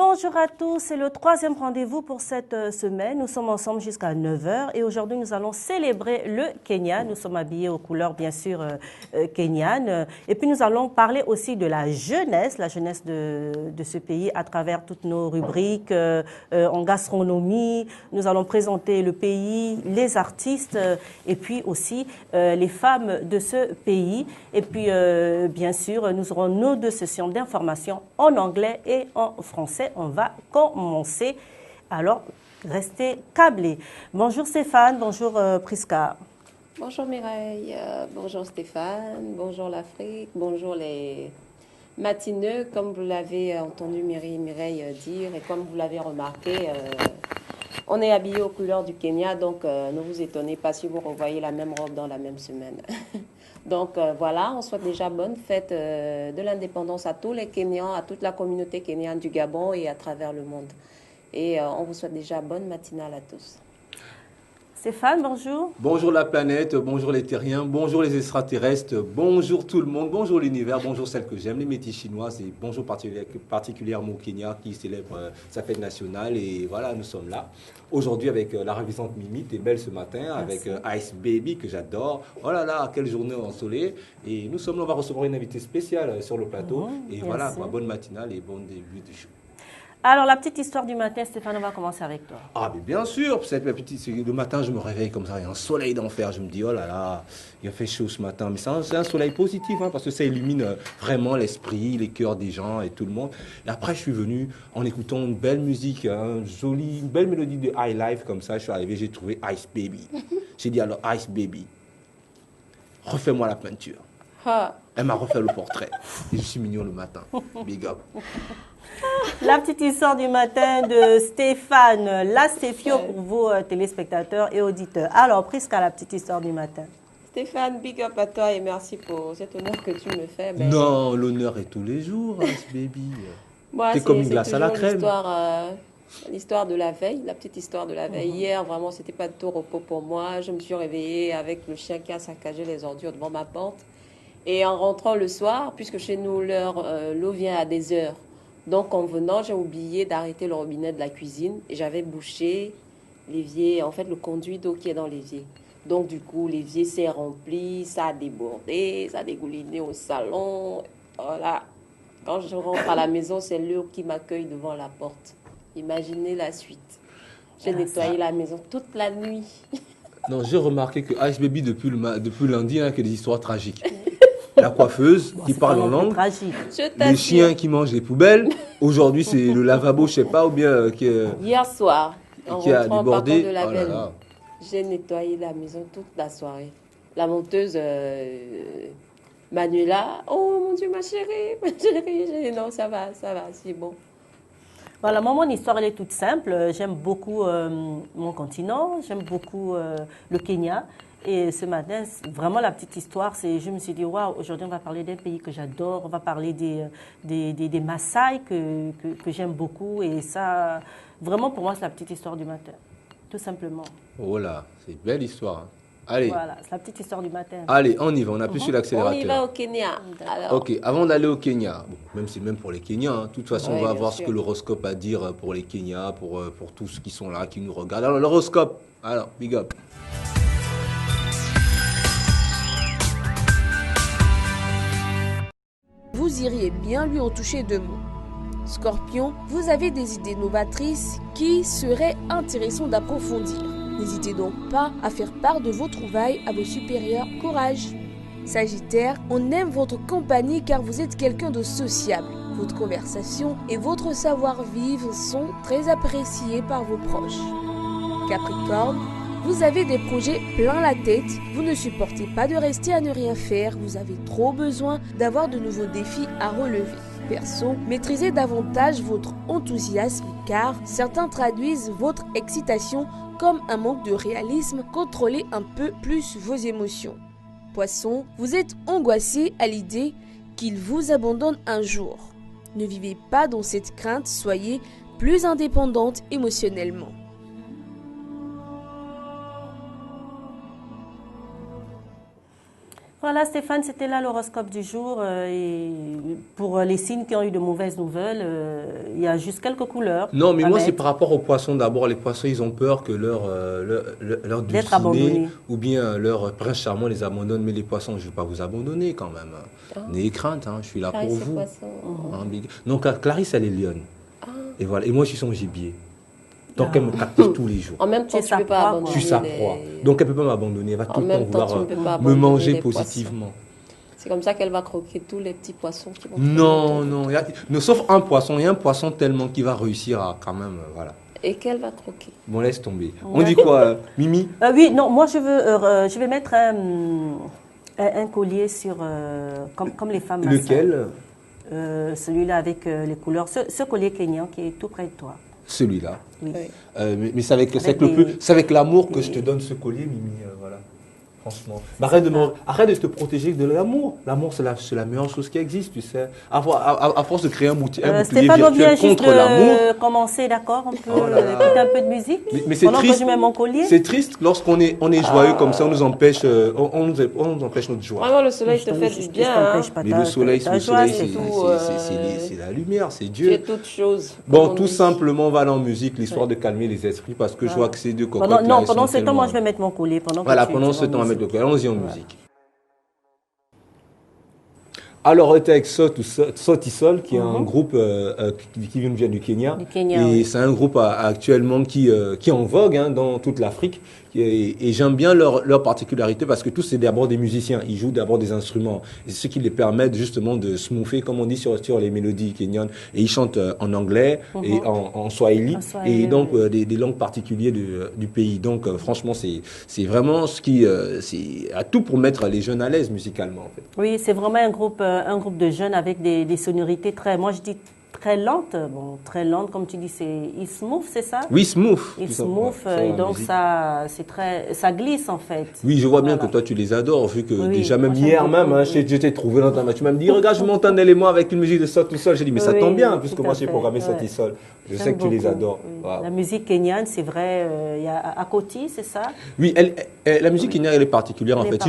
Bonjour à tous, c'est le troisième rendez-vous pour cette semaine. Nous sommes ensemble jusqu'à 9 heures et aujourd'hui nous allons célébrer le Kenya. Nous sommes habillés aux couleurs bien sûr kenyanes et puis nous allons parler aussi de la jeunesse de ce pays à travers toutes nos rubriques en gastronomie. Nous allons présenter le pays, les artistes et puis aussi les femmes de ce pays. Et puis bien sûr nous aurons nos deux sessions d'information en anglais et en français. On va commencer. Alors, restez câblés. Bonjour Stéphane, bonjour Prisca. Bonjour Mireille, bonjour Stéphane, bonjour l'Afrique, bonjour les matineux. Comme vous l'avez entendu Mireille dire et comme vous l'avez remarqué, on est habillé aux couleurs du Kenya, donc ne vous étonnez pas si vous revoyez la même robe dans la même semaine. Donc voilà, on souhaite déjà bonne fête de l'indépendance à tous les Kenyans, à toute la communauté kenyane du Gabon et à travers le monde. Et on vous souhaite déjà bonne matinale à tous. Stéphane, bonjour. Bonjour la planète, bonjour les terriens, bonjour les extraterrestres, bonjour tout le monde, bonjour l'univers, bonjour celle que j'aime, les métis chinoises et bonjour particulièrement au Kenya qui célèbre sa fête nationale. Et voilà, nous sommes là aujourd'hui avec la ravissante Mimi, t'es belle ce matin, avec Ice Baby que j'adore. Oh là là, quelle journée ensoleillée. Et nous sommes là, on va recevoir une invitée spéciale sur le plateau. Et voilà, bonne matinale et bon début du show. Alors, la petite histoire du matin, Stéphane, on va commencer avec toi. Ah, mais bien sûr, le matin, je me réveille comme ça, il y a un soleil d'enfer. Je me dis, oh là là, il a fait chaud ce matin. Mais c'est un soleil positif, hein, parce que ça illumine vraiment l'esprit, les cœurs des gens et tout le monde. Et après, je suis venu en écoutant une belle musique, une belle mélodie de High Life comme ça. Je suis arrivé, j'ai trouvé Ice Baby. J'ai dit, alors, Ice Baby, refais-moi la peinture. Elle m'a refait le portrait. Et je suis mignon le matin. Big up. La petite histoire du matin de Stéphane, la Stéphio pour vos téléspectateurs et auditeurs. Alors, Prisca, la petite histoire du matin. Stéphane, big up à toi et merci pour cet honneur que tu me fais. Mais... Non, l'honneur est tous les jours, Ice Baby. C'est comme une glace à la crème. L'histoire de la veille, la petite histoire de la veille. Hier, vraiment, c'était pas de tout repos pour moi. Je me suis réveillée avec le chien qui a saccagé les ordures devant ma porte. Et en rentrant le soir, puisque chez nous, l'eau vient à des heures. Donc, en venant, j'ai oublié d'arrêter le robinet de la cuisine et j'avais bouché l'évier, en fait, le conduit d'eau qui est dans l'évier. Donc, du coup, l'évier s'est rempli, ça a débordé, ça a dégouliné au salon. Voilà. Quand je rentre à la maison, c'est l'eau qui m'accueille devant la porte. Imaginez la suite. J'ai nettoyé la maison toute la nuit. Non, j'ai remarqué que Ice Baby, depuis lundi, il a que des histoires tragiques. La coiffeuse qui parle en langue, les chiens qui mangent les poubelles. Aujourd'hui, c'est le lavabo, je sais pas, ou bien hier soir, qui a débordé. J'ai nettoyé la maison toute la soirée. La monteuse Manuela, oh mon Dieu, ma chérie, j'ai dit non, ça va, c'est bon. Voilà, moi, mon histoire, elle est toute simple. J'aime beaucoup mon continent, j'aime beaucoup le Kenya. Et ce matin, vraiment la petite histoire, je me suis dit, waouh, aujourd'hui on va parler d'un pays que j'adore, on va parler des Maasai que j'aime beaucoup. Et ça, vraiment pour moi, c'est la petite histoire du matin, tout simplement. Oh là, c'est une belle histoire. Hein. Allez. Voilà, c'est la petite histoire du matin. Allez, on y va, on appuie sur l'accélérateur. On y va au Kenya. Alors. Ok, avant d'aller au Kenya, c'est même pour les Kenyans, hein. De toute façon, on va voir ce que l'horoscope a à dire pour les Kenyans, pour tous ceux qui sont là, qui nous regardent. Alors, l'horoscope, alors, big up. Vous iriez bien lui en toucher 2 mots. Scorpion, vous avez des idées novatrices qui seraient intéressantes d'approfondir. N'hésitez donc pas à faire part de vos trouvailles à vos supérieurs. Courage. Sagittaire, on aime votre compagnie car vous êtes quelqu'un de sociable. Votre conversation et votre savoir-vivre sont très appréciés par vos proches. Capricorne, vous avez des projets plein la tête, vous ne supportez pas de rester à ne rien faire, vous avez trop besoin d'avoir de nouveaux défis à relever. Perso, maîtrisez davantage votre enthousiasme car certains traduisent votre excitation comme un manque de réalisme, contrôlez un peu plus vos émotions. Poisson, vous êtes angoissé à l'idée qu'il vous abandonne un jour. Ne vivez pas dans cette crainte, soyez plus indépendante émotionnellement. Voilà Stéphane, c'était là l'horoscope du jour. Et pour les signes qui ont eu de mauvaises nouvelles, il y a juste quelques couleurs. Non, mais moi c'est par rapport aux poissons d'abord. Les poissons, ils ont peur que leur dulciné ou bien leur prince charmant les abandonne. Mais les poissons, je ne vais pas vous abandonner quand même. N'ayez crainte, je suis là Clarisse, pour vous. Non, Clarisse, elle est lionne. Et voilà. Et moi, je suis son gibier. Donc elle me captive tous les jours. En même temps, tu ne peux pas abandonner. Je suis sa proie. Donc elle ne peut pas m'abandonner. Elle va tout le temps vouloir me manger positivement. C'est comme ça qu'elle va croquer tous les petits poissons qui vont... Non. Sauf un poisson. Il y a un poisson tellement qui va réussir à quand même... voilà. Et qu'elle va croquer. Bon, laisse tomber. On dit quoi, Mimi? Oui, non, moi je vais mettre un collier sur... comme les femmes. Lequel? Celui-là avec les couleurs. Ce collier kényan qui est tout près de toi. Celui-là. Oui. Mais c'est avec l'amour que je te donne ce collier, Mimi. Voilà. Franchement. Arrête de te protéger de l'amour. L'amour, c'est la meilleure chose qui existe, tu sais. À force de créer un bouclier virtuel contre l'amour. Commencer, d'accord? On peut écouter un peu de musique. Mais c'est triste. Que je mets mon collier. C'est triste lorsqu'on est joyeux comme ça, on nous empêche notre joie. Vraiment, le soleil te fait du bien. Mais le soleil, c'est la lumière, c'est Dieu. C'est toute chose. Bon, tout simplement, on va aller en musique, l'histoire de calmer les esprits, parce que je vois que ces deux cocottes. Non, pendant ce temps, moi, je vais mettre mon collier. Pendant ce temps, on va mettre le collier. Allons-y en musique. Alors, on était avec Sauti-Sol, qui est un groupe qui vient du Kenya. Et c'est un groupe actuellement qui est en vogue dans toute l'Afrique. Et j'aime bien leur particularité parce que tous, c'est d'abord des musiciens. Ils jouent d'abord des instruments. Et c'est ce qui les permet justement de smoother, comme on dit sur les mélodies kenyanes. Et ils chantent en anglais et en swahili. Et donc, des langues particulières du pays. Donc, franchement, c'est vraiment c'est à tout pour mettre les jeunes à l'aise musicalement, en fait. Oui, c'est vraiment un groupe de jeunes avec des sonorités moi je dis très lentes. Bon, très lentes, comme tu dis, ils smooth, c'est ça? Oui, smooth. Ils smooth, et donc ça glisse en fait. Oui, je vois bien que toi tu les adores, vu que déjà même hier même, je t'ai trouvé dans ta main. Tu m'as dit, regarde, je monte un élément avec une musique de Sauti-Sol. J'ai dit, mais ça tombe bien, puisque moi j'ai programmé Sauti-Sol. Je sais que tu les adores. La musique kenyane, c'est vrai, il y a Akoti, c'est ça? Oui, la musique kenyane, elle est particulière en fait.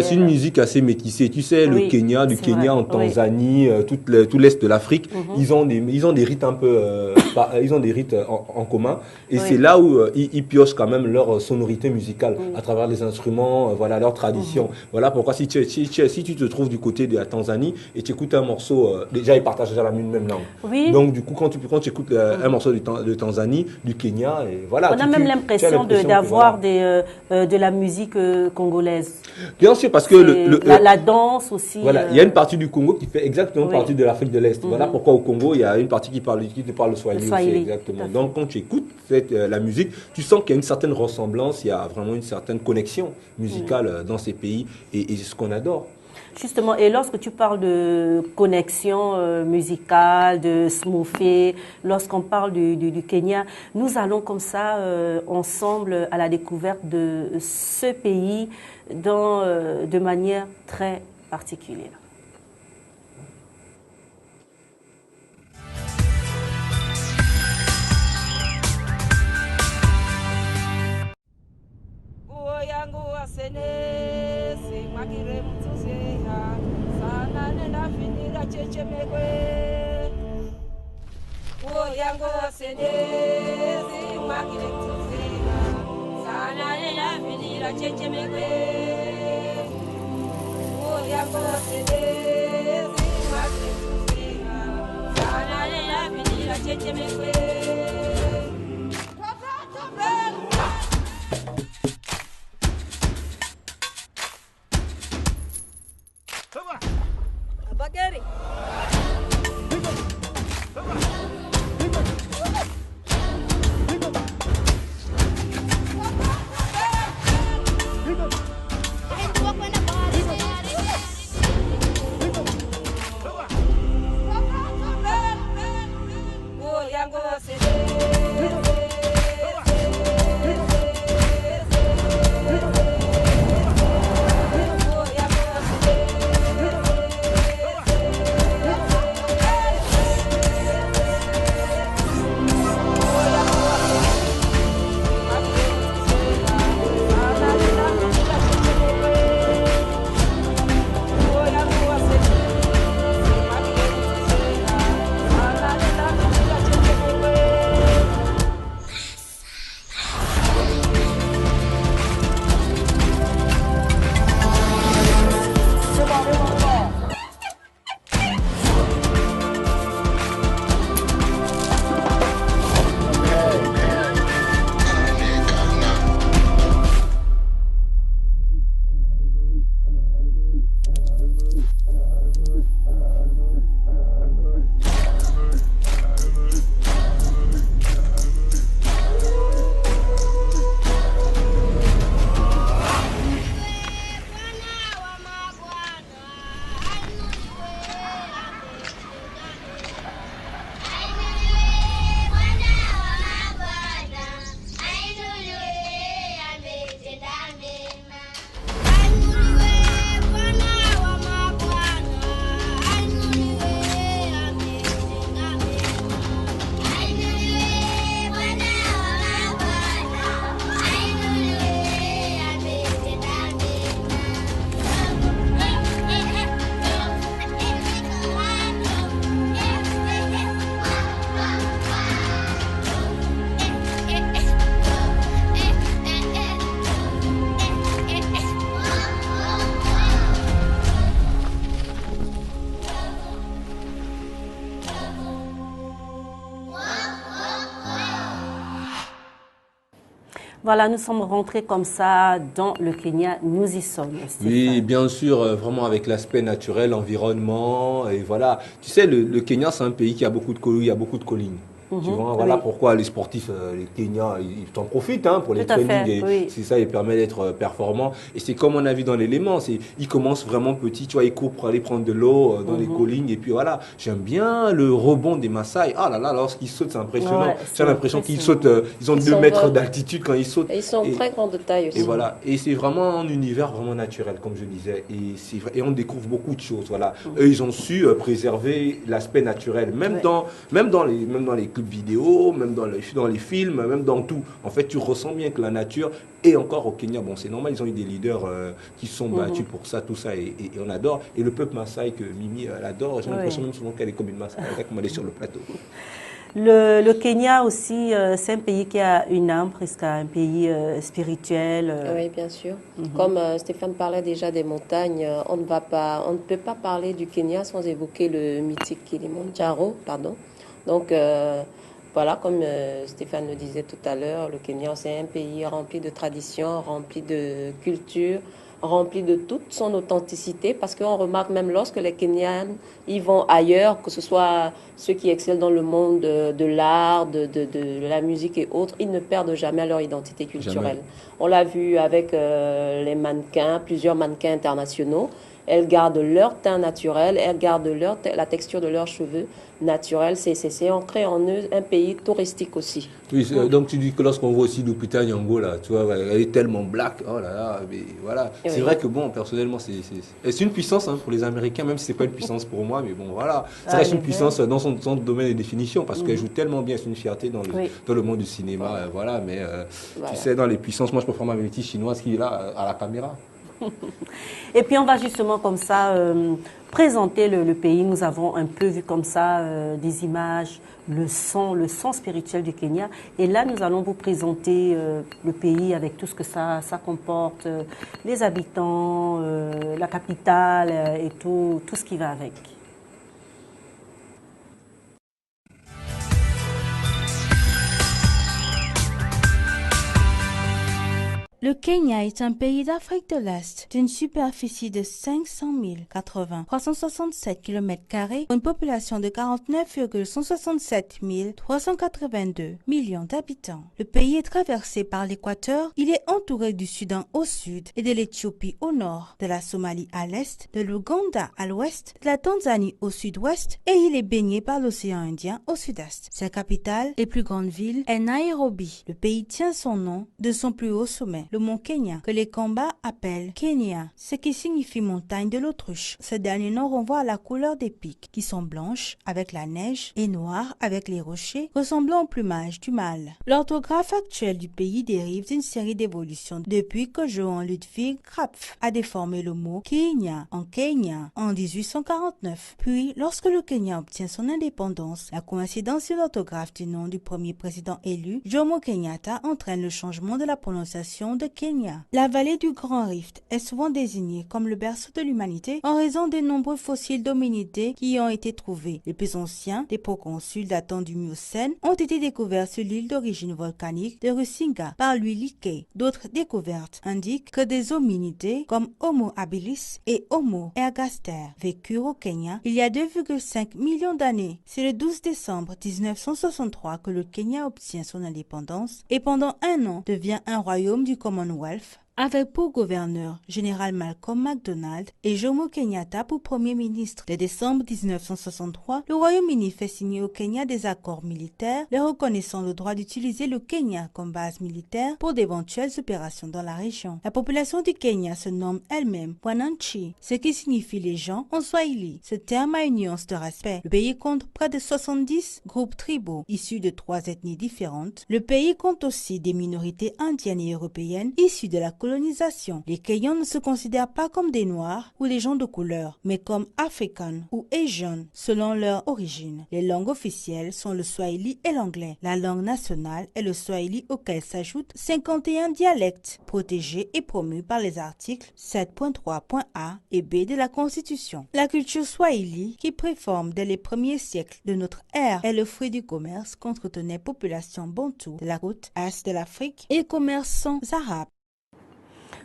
C'est une musique assez métissée. Tu sais, le Kenya, du Kenya en Tanzanie, tout l'est de l'Afrique, ils ont des rites un peu, ils ont des rites en commun. Et c'est là où ils piochent quand même leur sonorité musicale à travers les instruments, voilà, leur tradition. Voilà pourquoi si tu te trouves du côté de la Tanzanie et tu écoutes un morceau, déjà ils partagent déjà la même langue. Oui. Donc du coup, quand tu écoutes un morceau de Tanzanie, du Kenya, et voilà. On a même l'impression d'avoir de la musique congolaise. Bien sûr, parce que la danse aussi. Voilà, il y a une partie du Congo qui fait exactement partie de l'Afrique de l'Est. Voilà pourquoi au Congo, il y a une partie qui parle le swahili aussi, exactement. Donc quand tu écoutes la musique, tu sens qu'il y a une certaine ressemblance, il y a vraiment une certaine connexion musicale dans ces pays, et c'est ce qu'on adore. Justement, et lorsque tu parles de connexion musicale, de smoother, lorsqu'on parle du Kenya, nous allons comme ça ensemble à la découverte de ce pays de manière très particulière. Yango Voilà, nous sommes rentrés comme ça dans le Kenya, nous y sommes. Stéphane. Oui, bien sûr, vraiment avec l'aspect naturel, l'environnement, et voilà. Tu sais, le Kenya, c'est un pays qui a beaucoup de collines, il y a beaucoup de collines. Tu vois, voilà pourquoi les sportifs, les Kenyans, ils t'en profitent hein, pour les trainings. Et c'est ça, il permet d'être performant. Et c'est comme on a vu dans l'élément, ils commencent vraiment petits, tu vois, ils courent pour aller prendre de l'eau dans les collines. Et puis voilà, j'aime bien le rebond des Maasai. Ah là là, lorsqu'ils sautent, c'est impressionnant. Ouais, j'ai l'impression qu'ils sautent, ils ont 2 mètres d'altitude quand ils sautent. Et ils sont très grands de taille aussi. Et voilà, et c'est vraiment un univers vraiment naturel, comme je disais. Et on découvre beaucoup de choses. Voilà. Eux, ils ont su préserver l'aspect naturel, même dans les clips vidéo, même dans les films, même dans tout. En fait, tu ressens bien que la nature, et encore au Kenya, bon, c'est normal, ils ont eu des leaders qui se sont battus pour ça, tout ça, et on adore. Et le peuple Maasai que Mimi elle adore, j'ai l'impression même souvent qu'elle est comme une Maasai, comme elle est sur le plateau. Le Kenya aussi, c'est un pays qui a une âme, presque un pays spirituel. Oui, bien sûr. Comme Stéphane parlait déjà des montagnes, on ne peut pas parler du Kenya sans évoquer le mythique Kilimandjaro, pardon. Donc, voilà, comme Stéphane le disait tout à l'heure, le Kenya, c'est un pays rempli de traditions, rempli de culture, rempli de toute son authenticité, parce qu'on remarque même lorsque les Kenyans y vont ailleurs, que ce soit ceux qui excellent dans le monde de l'art, de la musique et autres, ils ne perdent jamais leur identité culturelle. Jamais. On l'a vu avec les mannequins, plusieurs mannequins internationaux. Elles gardent leur teint naturel, elles gardent la texture de leurs cheveux naturels. C'est ancré en eux un pays touristique aussi. Oui, donc tu dis que lorsqu'on voit aussi Lupita Nyong'o, là, tu vois, elle est tellement black, oh là là, mais voilà. Oui. C'est vrai que bon, personnellement, c'est une puissance hein, pour les Américains, même si c'est pas une puissance pour moi, mais bon, voilà. Ça reste une puissance dans son domaine de définition, parce qu'elle joue tellement bien, c'est une fierté dans le monde du cinéma, voilà. Mais tu sais, dans les puissances, moi je préfère ma métis chinoise qui est là, à la caméra. Et puis on va justement comme ça présenter le pays. Nous avons un peu vu comme ça des images, le son spirituel du Kenya. Et là, nous allons vous présenter le pays avec tout ce que ça comporte, les habitants, la capitale et tout ce qui va avec. Le Kenya est un pays d'Afrique de l'Est d'une superficie de 500 367 km², une population de 49,167 382 millions d'habitants. Le pays est traversé par l'équateur. Il est entouré du Soudan au sud et de l'Éthiopie au nord, de la Somalie à l'est, de l'Ouganda à l'ouest, de la Tanzanie au sud-ouest et il est baigné par l'océan Indien au sud-est. Sa capitale et plus grande ville est Nairobi. Le pays tient son nom de son plus haut sommet, le mont Kenya, que les Kamba appellent Kenya, ce qui signifie montagne de l'autruche. Ce dernier nom renvoie à la couleur des pics, qui sont blanches avec la neige et noires avec les rochers, ressemblant au plumage du mâle. L'orthographe actuelle du pays dérive d'une série d'évolutions depuis que Johann Ludwig Krapf a déformé le mot Kenya en 1849. Puis, lorsque le Kenya obtient son indépendance, la coïncidence de l'orthographe du nom du premier président élu, Jomo Kenyatta, entraîne le changement de la prononciation de Kenya. La vallée du Grand Rift est souvent désignée comme le berceau de l'humanité en raison des nombreux fossiles d'hominidés qui y ont été trouvés. Les plus anciens, des proconsuls datant du Miocène, ont été découverts sur l'île d'origine volcanique de Rusinga par Louis Leakey. D'autres découvertes indiquent que des hominidés comme Homo habilis et Homo ergaster vécurent au Kenya il y a 2,5 millions d'années. C'est le 12 décembre 1963 que le Kenya obtient son indépendance et pendant un an devient un royaume du Commonwealth, avec pour gouverneur général Malcolm MacDonald et Jomo Kenyatta pour premier ministre. Le décembre 1963, le Royaume-Uni fait signer au Kenya des accords militaires, leur reconnaissant le droit d'utiliser le Kenya comme base militaire pour d'éventuelles opérations dans la région. La population du Kenya se nomme elle-même Wananchi, ce qui signifie les gens en Swahili. Ce terme a une nuance de respect. Le pays compte près de 70 groupes tribaux issus de 3 ethnies différentes. Le pays compte aussi des minorités indiennes et européennes issues de la colonisation. Les Kenyans ne se considèrent pas comme des Noirs ou des gens de couleur, mais comme Africans ou Asian, selon leur origine. Les langues officielles sont le Swahili et l'anglais. La langue nationale est le Swahili auquel s'ajoutent 51 dialectes, protégés et promus par les articles 7.3.a et B de la Constitution. La culture Swahili, qui préforme dès les premiers siècles de notre ère, est le fruit du commerce qu'entretenaient populations bantoues de la côte est de l'Afrique et commerçants arabes.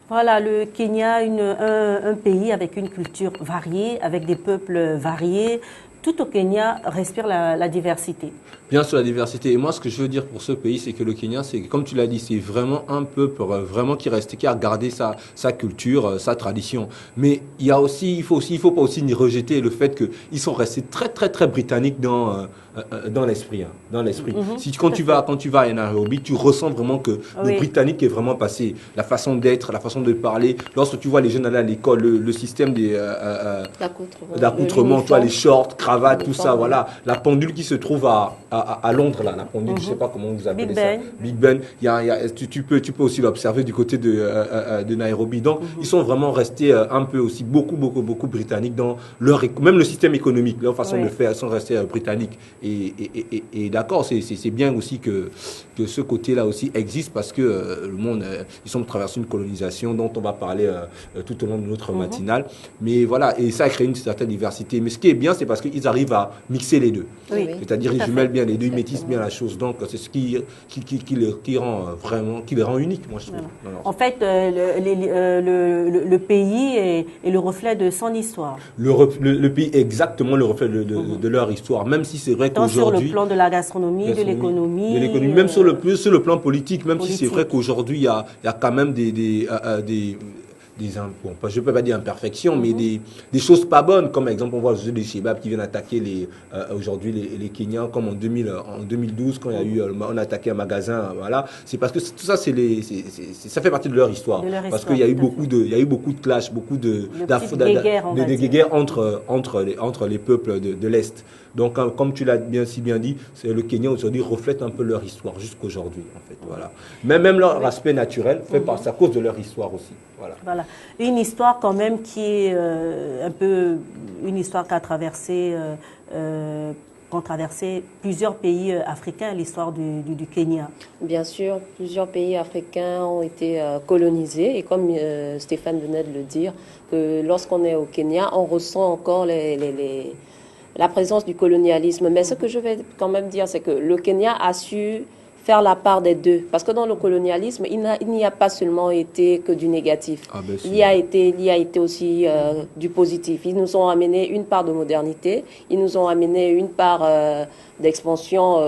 Voilà, le Kenya, un pays avec une culture variée, avec des peuples variés. Tout au Kenya respire la diversité. Bien sûr, la diversité. Et moi, ce que je veux dire pour ce pays, c'est que le Kenya, c'est, comme tu l'as dit, c'est vraiment un peuple vraiment qui a gardé sa culture, sa tradition. Mais il faut pas aussi ni rejeter le fait qu'ils sont restés très, très, très britanniques dans l'esprit. Hein, dans l'esprit. Quand tu vas à Nairobi, tu ressens vraiment que le britannique est vraiment passé. La façon d'être, la façon de parler. Lorsque tu vois les jeunes aller à l'école, le système d'accoutrement, tu vois, les shorts, cravates, tout ça, voilà. La pendule qui se trouve à Londres, là, la pendule, je sais pas comment vous appelez ça. Big Ben. Tu peux aussi l'observer du côté de Nairobi. Donc, ils sont vraiment restés un peu aussi beaucoup britanniques dans même le système économique, leur façon de faire, ils sont restés britanniques. Et d'accord, c'est bien aussi que ce côté-là aussi existe parce que le monde, ils sont traversés une colonisation dont on va parler tout au long de notre matinale. Mais voilà, et ça a créé une certaine diversité. Mais ce qui est bien, c'est parce qu'ils arrivent à mixer les deux. C'est-à-dire, ils jumellent bien les deux, ils métissent bien la chose. Donc, c'est ce qui les rend uniques, moi, je trouve. En fait, le pays est le reflet de son histoire. Le pays est exactement le reflet de leur histoire, même si c'est vrai qu'aujourd'hui... Sur le plan de la gastronomie, de l'économie... Même sur le plan politique, même si c'est vrai qu'aujourd'hui, il y a quand même je ne peux pas dire imperfections, mais des choses pas bonnes, comme par exemple on voit les Shebab qui viennent attaquer aujourd'hui les Kenyans, comme en 2012 quand on a attaqué un magasin, voilà. C'est parce que tout ça ça fait partie de leur histoire, parce qu'il y a eu beaucoup de clashs, beaucoup de guerres entre les peuples de l'Est. Donc, comme tu l'as si bien dit, le Kenya aujourd'hui reflète un peu leur histoire jusqu'aujourd'hui, en fait, voilà. Même leur aspect naturel c'est à cause de leur histoire aussi, voilà. Une histoire quand même qui est un peu une histoire qu'ont traversé plusieurs pays africains, l'histoire du Kenya. Bien sûr, plusieurs pays africains ont été colonisés et comme Stéphane venait de le dire, que lorsqu'on est au Kenya, on ressent encore la présence du colonialisme. Mais ce que je vais quand même dire, c'est que le Kenya a su faire la part des deux. Parce que dans le colonialisme, il n'y a pas seulement été que du négatif. Il y a été aussi du positif. Ils nous ont amené une part de modernité, ils nous ont amené une part d'expansion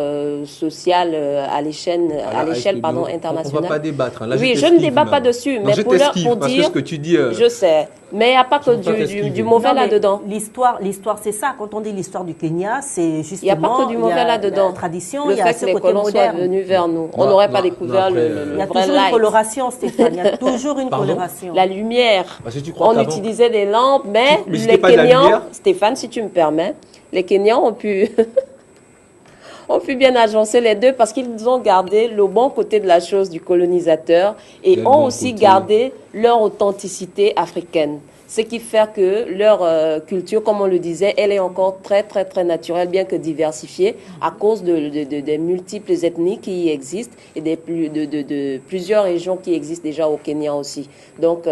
sociale à l'échelle internationale. On ne va pas débattre. Là, oui, je ne débat pas dessus, mais pour dire... ce que tu dis... Je sais, mais il n'y a pas que du mauvais là-dedans. L'histoire, c'est ça. Quand on dit l'histoire du Kenya, c'est justement... Il n'y a pas que du mauvais là-dedans. La tradition, le fait que les colons soient venus vers nous. On n'aurait pas découvert le Il y a toujours une coloration, Stéphane. Il y a toujours une coloration. La lumière. On utilisait des lampes, mais les Kenyans... Stéphane, si tu me permets, les Kenyans ont pu... ont pu bien agencer les deux parce qu'ils ont gardé le bon côté de la chose du colonisateur et ont aussi gardé leur authenticité africaine. Ce qui fait que leur culture, comme on le disait, elle est encore très, très, très naturelle, bien que diversifiée, à cause des multiples ethnies qui y existent et de plusieurs régions qui existent déjà au Kenya aussi. Donc,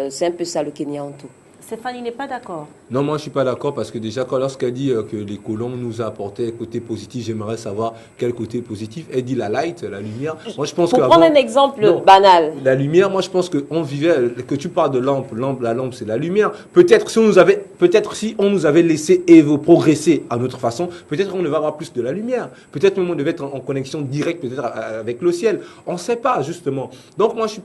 c'est un peu ça le Kenya en tout. Stéphanie n'est pas d'accord. Non, moi je ne suis pas d'accord parce que déjà lorsqu'elle dit que les colons nous a apporté un côté positif, j'aimerais savoir quel côté positif. Elle dit la light, la lumière. Moi, je pense pour prendre un exemple banal. La lumière, moi je pense qu'on vivait, que tu parles de lampe, la lampe c'est la lumière. Peut-être si on nous avait laissé progresser à notre façon, peut-être qu'on devait avoir plus de la lumière. Peut-être même on devait être en connexion directe peut-être avec le ciel. On ne sait pas justement. Donc moi je suis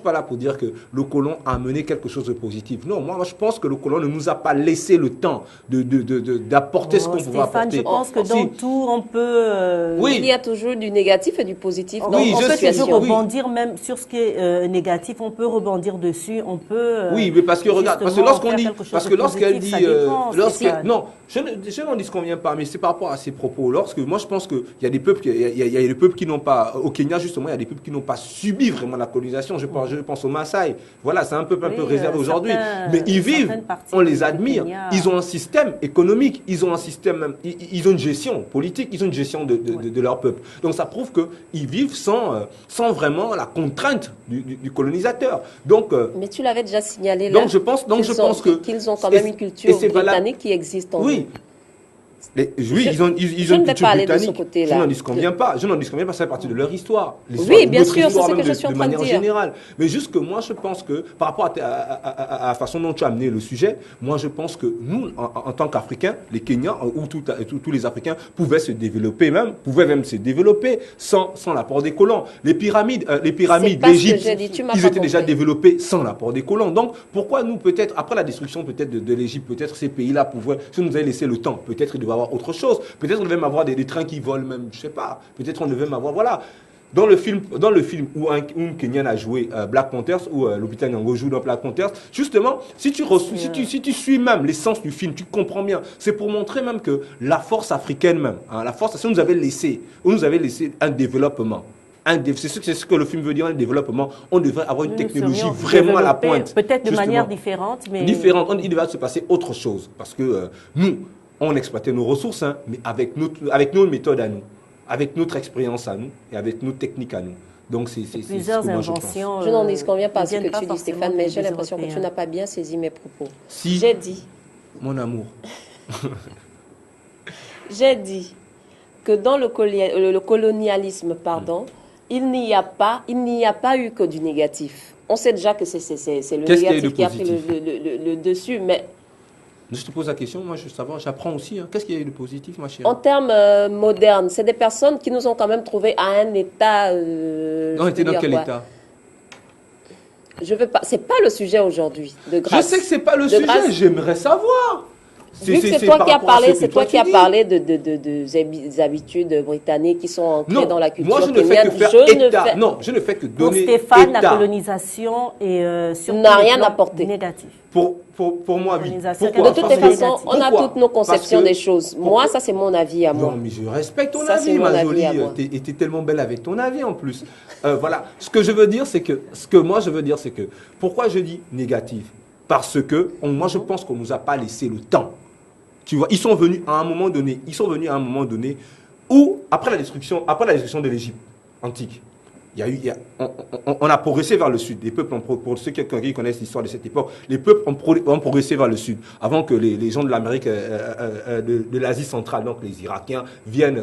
pas là pour dire que le colon a amené quelque chose de positif. Non, moi je pense que le colon ne nous a pas laissé le temps d'apporter ce qu'on pouvait apporter. Je pense que dans tout, on peut... Il y a toujours du négatif et du positif. On peut toujours rebondir même sur ce qui est négatif. On peut rebondir dessus. On peut... oui, mais parce que regarde, parce que lorsqu'on dit... Parce que lorsqu'elle dit... non, je n'en disconviens pas, mais c'est par rapport à ses propos. Moi, je pense qu'il y a des peuples, il y a des peuples qui n'ont pas... Au Kenya, justement, il y a des peuples qui n'ont pas subi vraiment la colonisation. Je pense aux Maasai. Voilà, c'est un peuple un peu réservé aujourd'hui. Mais ils vivent, on les admire. Ils ont un système économique, ils ont un système... Ils ont une gestion politique, ils ont une gestion de leur peuple. Donc, ça prouve qu'ils vivent sans vraiment la contrainte du colonisateur. Donc, mais tu l'avais déjà signalé là. Donc, je pense qu'ils ont quand même une culture britannique qui existe en oui. Ils ont une culture britannique. Je n'en disconviens pas. Ça fait partie de leur histoire. Oui, bien sûr, c'est ce que je suis en train de dire. De manière générale. Mais juste que moi, je pense que, par rapport à la façon dont tu as amené le sujet, moi, je pense que nous, en tant qu'Africains, les Kenyans, ou tous les Africains, pouvaient même se développer sans l'apport des colons. Les pyramides d'Égypte, ils étaient déjà développés sans l'apport des colons. Donc, pourquoi nous, peut-être, après la destruction peut-être de l'Égypte, peut-être ces pays-là pouvaient, si on nous avait laissé le temps, peut-être il devait avoir autre chose. Peut-être on devait avoir des trains qui volent même, je sais pas. Peut-être on devait avoir, voilà. Dans le film où un Kenyan a joué Black Panthers, où Lupita Nyong'o joue dans Black Panthers, justement, si tu suis même l'essence du film, tu comprends bien. C'est pour montrer même que la force africaine même, la force, si on nous avait laissé un développement. C'est ce que le film veut dire, un développement. On devrait avoir une technologie vraiment à la pointe. Peut-être de manière différente, mais... Il devrait se passer autre chose. Parce que nous, on exploitait nos ressources, mais avec nos méthodes à nous, avec notre expérience à nous et avec nos techniques à nous. Donc, c'est plusieurs ce que inventions. moi je n'en disconviens pas à ce que tu dis, Stéphane, mais j'ai l'impression que tu n'as pas bien saisi mes propos. Si, j'ai dit... Mon amour. J'ai dit que dans le colonialisme, il n'y a pas eu que du négatif. On sait déjà que c'est le négatif qui a pris le dessus, mais... Je te pose la question, moi je savoir, j'apprends aussi. Qu'est-ce qu'il y a eu de positif, ma chérie? En termes modernes, c'est des personnes qui nous ont quand même trouvé à un état... on était dans quel état? Je veux pas. C'est pas le sujet aujourd'hui. Je sais que c'est pas le sujet. J'aimerais savoir. Vu que c'est toi qui as parlé, des habitudes britanniques qui sont ancrées dans la culture kenyane. Moi, je ne fais que faire état. Non, je ne fais que donner état. Pour Stéphane, la colonisation est surtout n'a rien apporté. Négatif. Pour moi, oui. De toutes les façons, on a toutes nos conceptions des choses. Moi, ça, c'est mon avis à moi. Non, mais je respecte ton avis, ma jolie. Tu es tellement belle avec ton avis, en plus. Voilà. Ce que moi, je veux dire, c'est que pourquoi je dis négatif? Parce que moi, je pense qu'on ne nous a pas laissé le temps. Tu vois, ils sont venus à un moment donné où, après la destruction de l'Égypte antique, on a progressé vers le sud. Les peuples, pour ceux qui connaissent l'histoire de cette époque, les peuples ont progressé vers le sud, avant que les gens de l'Amérique, de l'Asie centrale, donc les Irakiens, viennent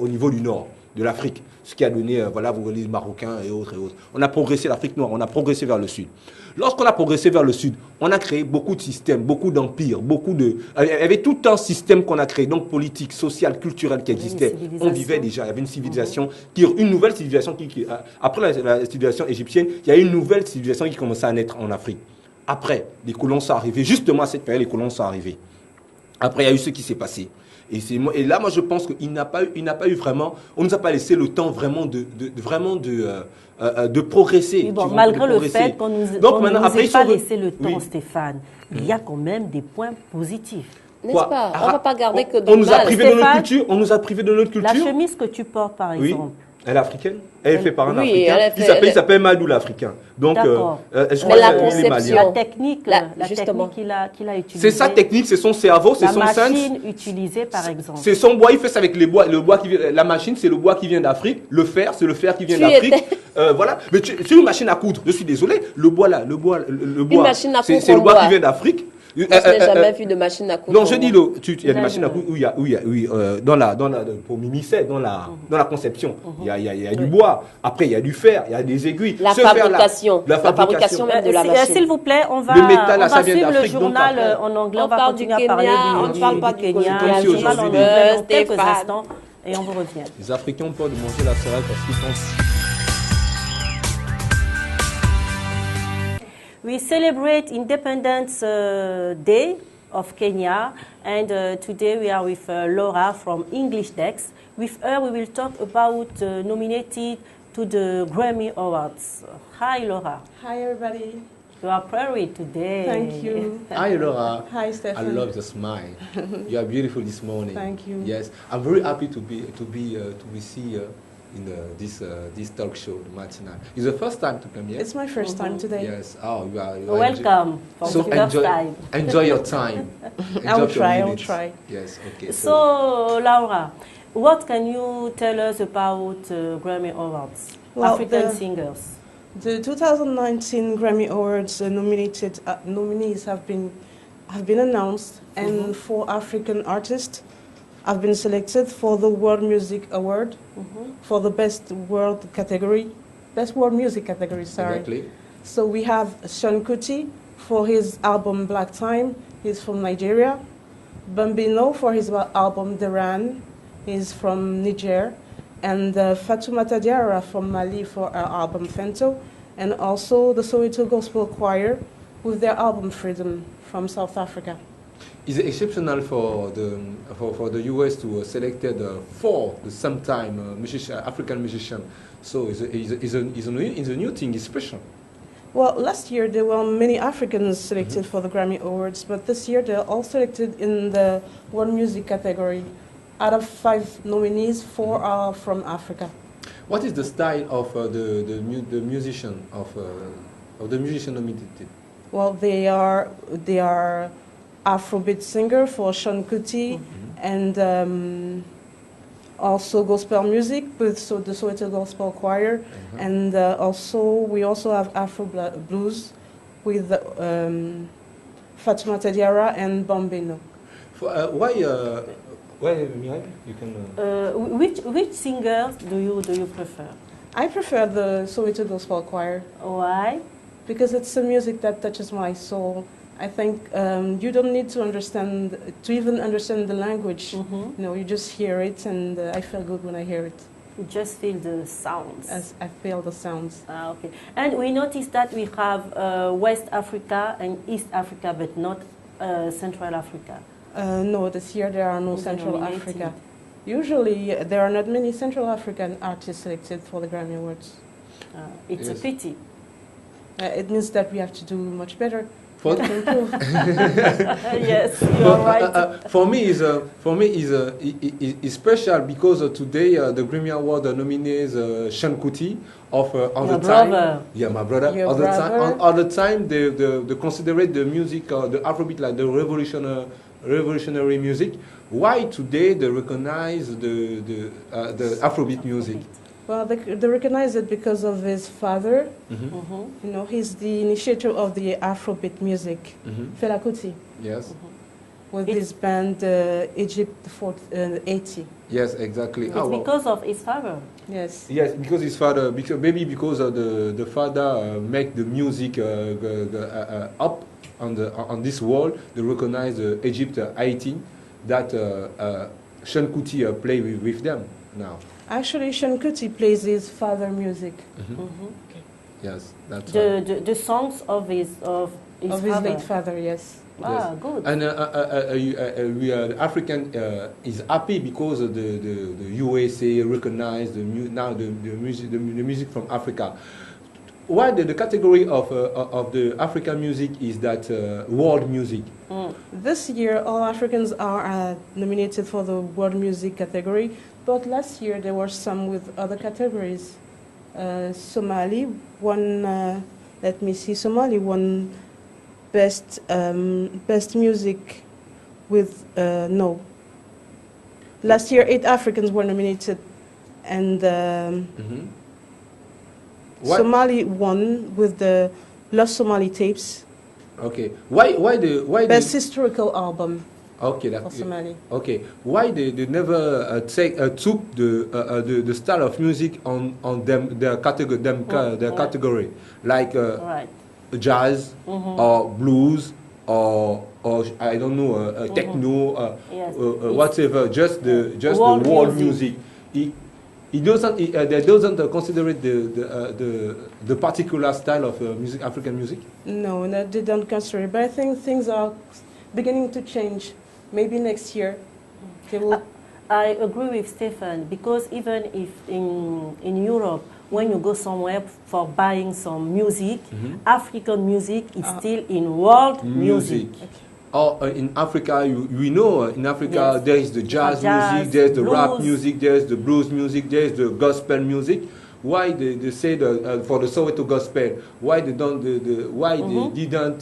au niveau du nord de l'Afrique. Ce qui a donné, vous voyez, les Marocains et autres. On a progressé, l'Afrique noire, on a progressé vers le sud. Lorsqu'on a progressé vers le sud, on a créé beaucoup de systèmes, beaucoup d'empires, il y avait tout un système qu'on a créé, donc politique, social, culturel qui existait. On vivait déjà, il y avait une civilisation, une nouvelle civilisation après la civilisation égyptienne, il y a une nouvelle civilisation qui commençait à naître en Afrique. Après, les colons sont arrivés, justement à cette période, les colons sont arrivés. Après, il y a eu ce qui s'est passé. Et là, moi, je pense qu'il n'a pas eu vraiment, on ne nous a pas laissé le temps vraiment de progresser. Mais bon, malgré le fait qu'on nous ait pas laissé le temps, Stéphane, il y a quand même des points positifs. N'est-ce pas? On ne va pas garder que on nous a privé de notre culture. On nous a privé de notre culture. La chemise que tu portes, par exemple. Elle est africaine. Elle est faite par un Africain. Il s'appelle Madou l'Africain. Donc, je crois qu'il est malien. La technique qu'il a utilisée. C'est sa technique, c'est son cerveau, c'est son sens. La machine utilisée, par exemple. C'est son bois, il fait ça avec les bois. La machine, c'est le bois qui vient d'Afrique. Le fer, c'est le fer qui vient d'Afrique. Voilà. Mais c'est une machine à coudre. Je suis désolé. Le bois, c'est le bois qui vient d'Afrique. Je n'ai jamais vu de machine à coudre. Non, je dis, il y a des machines à coudre pour Mimicet, dans la conception, il y a du bois, après il y a du fer, il y a des aiguilles. La fabrication même de la machine. S'il vous plaît, on va suivre le journal en anglais, on va continuer à parler du Kenya, le journal en anglais dans quelques instants et on vous revient. Les Africains ont peur de manger la céréale parce qu'ils pensent... We celebrate Independence Day of Kenya, and today we are with Laura from English Dex. With her, we will talk about nominated to the Grammy Awards. Hi, Laura. Hi, everybody. You are pretty today. Thank you. Hi, Laura. Hi, Stefan. I love the smile. You are beautiful this morning. Thank you. Yes, I'm very happy to be see you in this talk show, the matinal. It's the first time to come here. It's my first time today. Yes. Oh, you are welcome. So enjoy your time. I will try. Yes. Okay. So, Laura, what can you tell us about Grammy Awards? Well, African singers. The 2019 Grammy Awards nominees have been announced, and 4 African artists have been selected for the World Music Award for the Best World Music category. Sorry. Exactly. So we have Sean Kuti for his album Black Time. He's from Nigeria. Bambino for his album Deran. He's from Niger. And Fatoumata Diarra from Mali for her album Fento, and also the Soweto Gospel Choir with their album Freedom from South Africa. Is it exceptional for the US to selected 4 the same time African musician? So is a new thing. It's special. Well, last year there were many Africans selected for the Grammy Awards, but this year they're all selected in the World Music category. Out of 5 nominees, 4 are from Africa. What is the style of the musician of the musician nominated? Well, they are Afrobeat singer for Sean Kuti, and also gospel music with the Soweto Gospel Choir, and we also have Afro blues with Fatoumata Diarra and Bambino. Well, you can. Which singers do you prefer? I prefer the Soweto Gospel Choir. Why? Because it's a music that touches my soul. I think you don't need to even understand the language. You know, you just hear it, and I feel good when I hear it. You just feel the sounds. As I feel the sounds. Okay. And we noticed that we have West Africa and East Africa, but not Central Africa. No, this year there are no Central Africa. Usually there are not many Central African artists selected for the Grammy Awards. It's a pity. It means that we have to do much better. Yes, you are right. For me, is special because today the Grammy Award nominees Sean Kuti of all the time. Yeah, my brother. All the time, they consider the music, the Afrobeat, like the revolutionary music. Why today they recognize the Afrobeat music? Well, they recognize it because of his father. You know, he's the initiator of the Afrobeat music, Fela Kuti. Yes. With his band Egypt 80. Yes, exactly. It's because of his father. Yes. Yes, because his father, because of the father make the music up on this world. They recognize Egypt 80 that Sean Kuti play with them now. Actually, Sean Kuti plays his father music. Okay. Yes, that's the songs of his late father. Yes. Ah, good. And we African is happy because of the USA recognize the music from Africa. Why the category of the African music is that world music? This year, all Africans are nominated for the world music category, but last year there were some with other categories. Somali won. Somali won best music with no. Last year, 8 Africans were nominated, and Somali won with the Lost Somali Tapes. Okay. Why best historical album? Okay, for Somali. Okay. Why they never took the style of music on their category like jazz or blues or I don't know techno yes. Whatever, just the world music. They doesn't consider it the particular style of music, African music? No, no, they don't consider it. But I think things are beginning to change. Maybe next year they will. I agree with Stefan, because even if in Europe, when you go somewhere for buying some music, African music is still in world music. Okay. Or in Africa, we know in Africa, Yes. there is the jazz music, there's the rap blues. music, there's the blues music, there's the gospel music. Why they say for the Soweto gospel? Why they don't? They didn't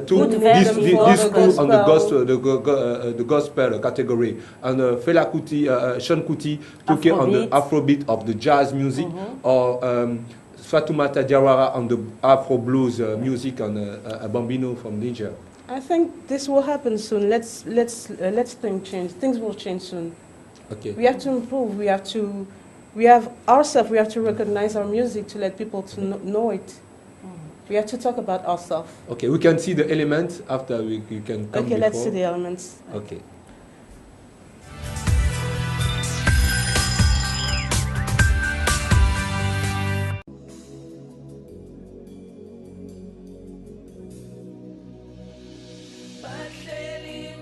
took Put this them before school on the gospel. the gospel category, and Fela Kuti, Sean Kuti took it on the Afrobeat of the jazz music, or Fatoumata Diawara on the Afro blues music on Bambino from Niger. I think this will happen soon. Let's things change. Things will change soon. Okay. We have to improve. We have to recognize our music to let people to know it. We have to talk about ourselves. Okay, we can see the elements after we can come. Okay, let's see the elements. Okay.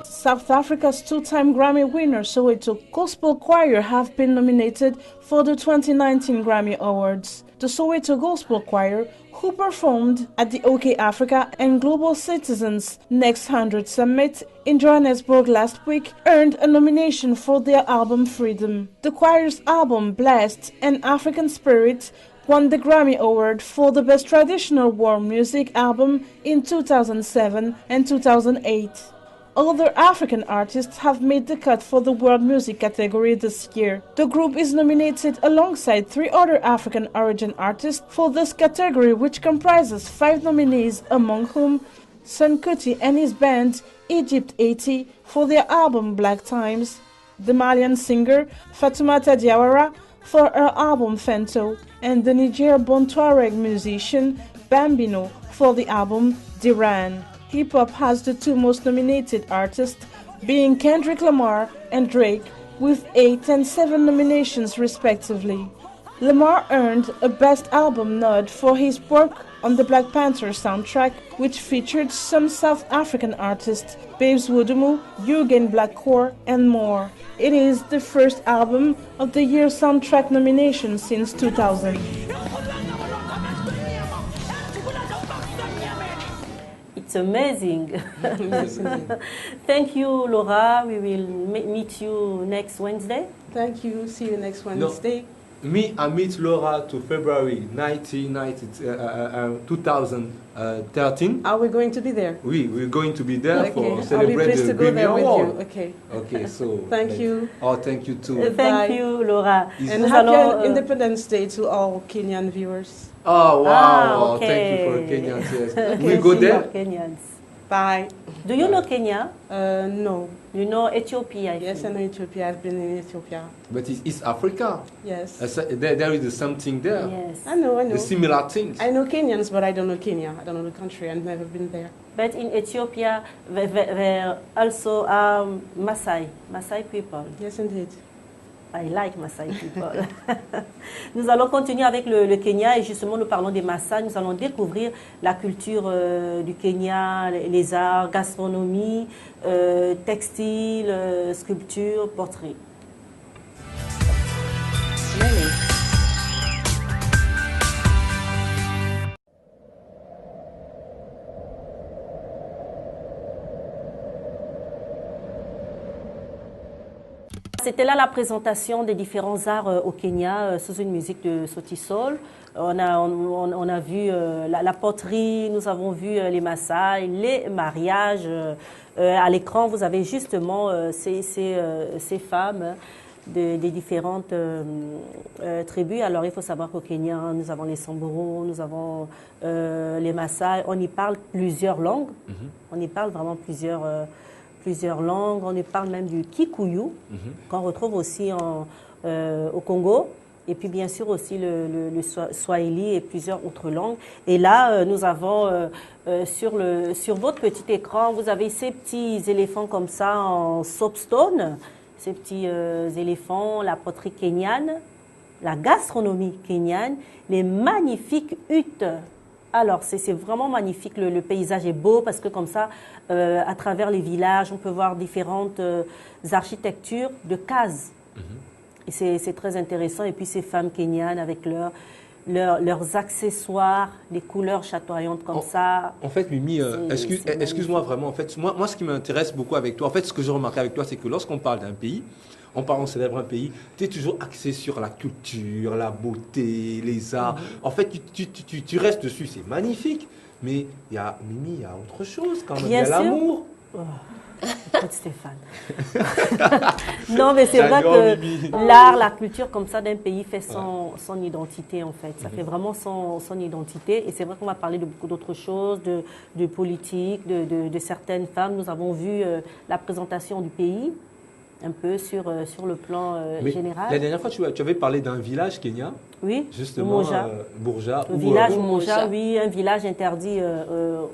South Africa's two-time Grammy winner, Soweto Gospel Choir, have been nominated for the 2019 Grammy Awards. The Soweto Gospel Choir, who performed at the OK Africa and Global Citizens Next 100 Summit in Johannesburg last week, earned a nomination for their album Freedom. The choir's album Blessed and African Spirit won the Grammy Award for the Best Traditional World Music Album in 2007 and 2008. Other African artists have made the cut for the world music category this year. The group is nominated alongside 3 other African origin artists for this category, which comprises 5 nominees, among whom Sean Kuti and his band Egypt 80 for their album Black Times, the Malian singer Fatoumata Diawara for her album Fento, and the Niger-born Tuareg musician Bambino for the album Diran. Hip-hop has the 2 most nominated artists, being Kendrick Lamar and Drake, with 8 and 7 nominations respectively. Lamar earned a Best Album nod for his work on the Black Panther soundtrack, which featured some South African artists, Babes Wodumu, Eugen Blackcore, and more. It is the first album of the year soundtrack nomination since 2000. It's amazing. Thank you, Laura. We will meet you next Wednesday. Thank you. See you next Wednesday. No. I meet Laura to February 2013. Are we going to be there? We're going to be there for celebrate I'll be pleased the to go Grammy there Award. with you. Okay. Okay, so Thank you. Oh, thank you too. Thank you, Laura. And happy Independence Day to all Kenyan viewers. Oh, wow. Okay. Thank you for Kenyans. Yes. Okay, We go see there? you, Kenyans. Bye. Do you know Kenya? No. You know Ethiopia? Yes, I know Ethiopia. I've been in Ethiopia. But it's East Africa. Yes. There is something there. Yes. I know. The similar things. I know Kenyans, but I don't know Kenya. I don't know the country. I've never been there. But in Ethiopia, there also Maasai people. Yes, indeed. I like Maasai people. Nous allons continuer avec le Kenya et justement nous parlons des Maasai. Nous allons découvrir la culture du Kenya, les arts, gastronomie, textile, sculpture, portrait. C'était là la présentation des différents arts au Kenya sous une musique de Sauti Sol. On a vu la poterie, nous avons vu les Maasai, les mariages. À l'écran, vous avez justement ces femmes des différentes tribus. Alors, il faut savoir qu'au Kenya, nous avons les Samburu, nous avons les Maasai. On y parle plusieurs langues. On y parle vraiment plusieurs langues. On y parle même du Kikuyu, qu'on retrouve aussi au Congo. Et puis, bien sûr, aussi le Swahili et plusieurs autres langues. Et là, nous avons sur votre petit écran, vous avez ces petits éléphants comme ça en soapstone. ces petits éléphants, la poterie kenyane, la gastronomie kenyane, les magnifiques huttes. Alors, c'est vraiment magnifique. Le paysage est beau parce que comme ça, à travers les villages, on peut voir différentes architectures de cases. Et c'est très intéressant. Et puis, ces femmes kenyanes avec leurs accessoires, les couleurs chatoyantes comme ça. En fait, Mimi, excuse-moi vraiment. En fait, moi, ce qui m'intéresse beaucoup avec toi, en fait, ce que je remarque avec toi, c'est que lorsqu'on parle d'un pays, on célèbre un pays, tu es toujours axé sur la culture, la beauté, les arts. En fait, tu restes dessus, c'est magnifique. Mais Mimi, il y a autre chose quand même. Il y a l'amour. Écoute Stéphane. Non, mais c'est vrai que l'art, la culture comme ça d'un pays fait son identité en fait. Ça fait vraiment son identité. Et c'est vrai qu'on va parler de beaucoup d'autres choses, de politique, de certaines femmes. Nous avons vu la présentation du pays un peu sur le plan général. La dernière fois, tu avais parlé d'un village kenyan. Oui, justement, Bourja. Le village Moja, oui, un village interdit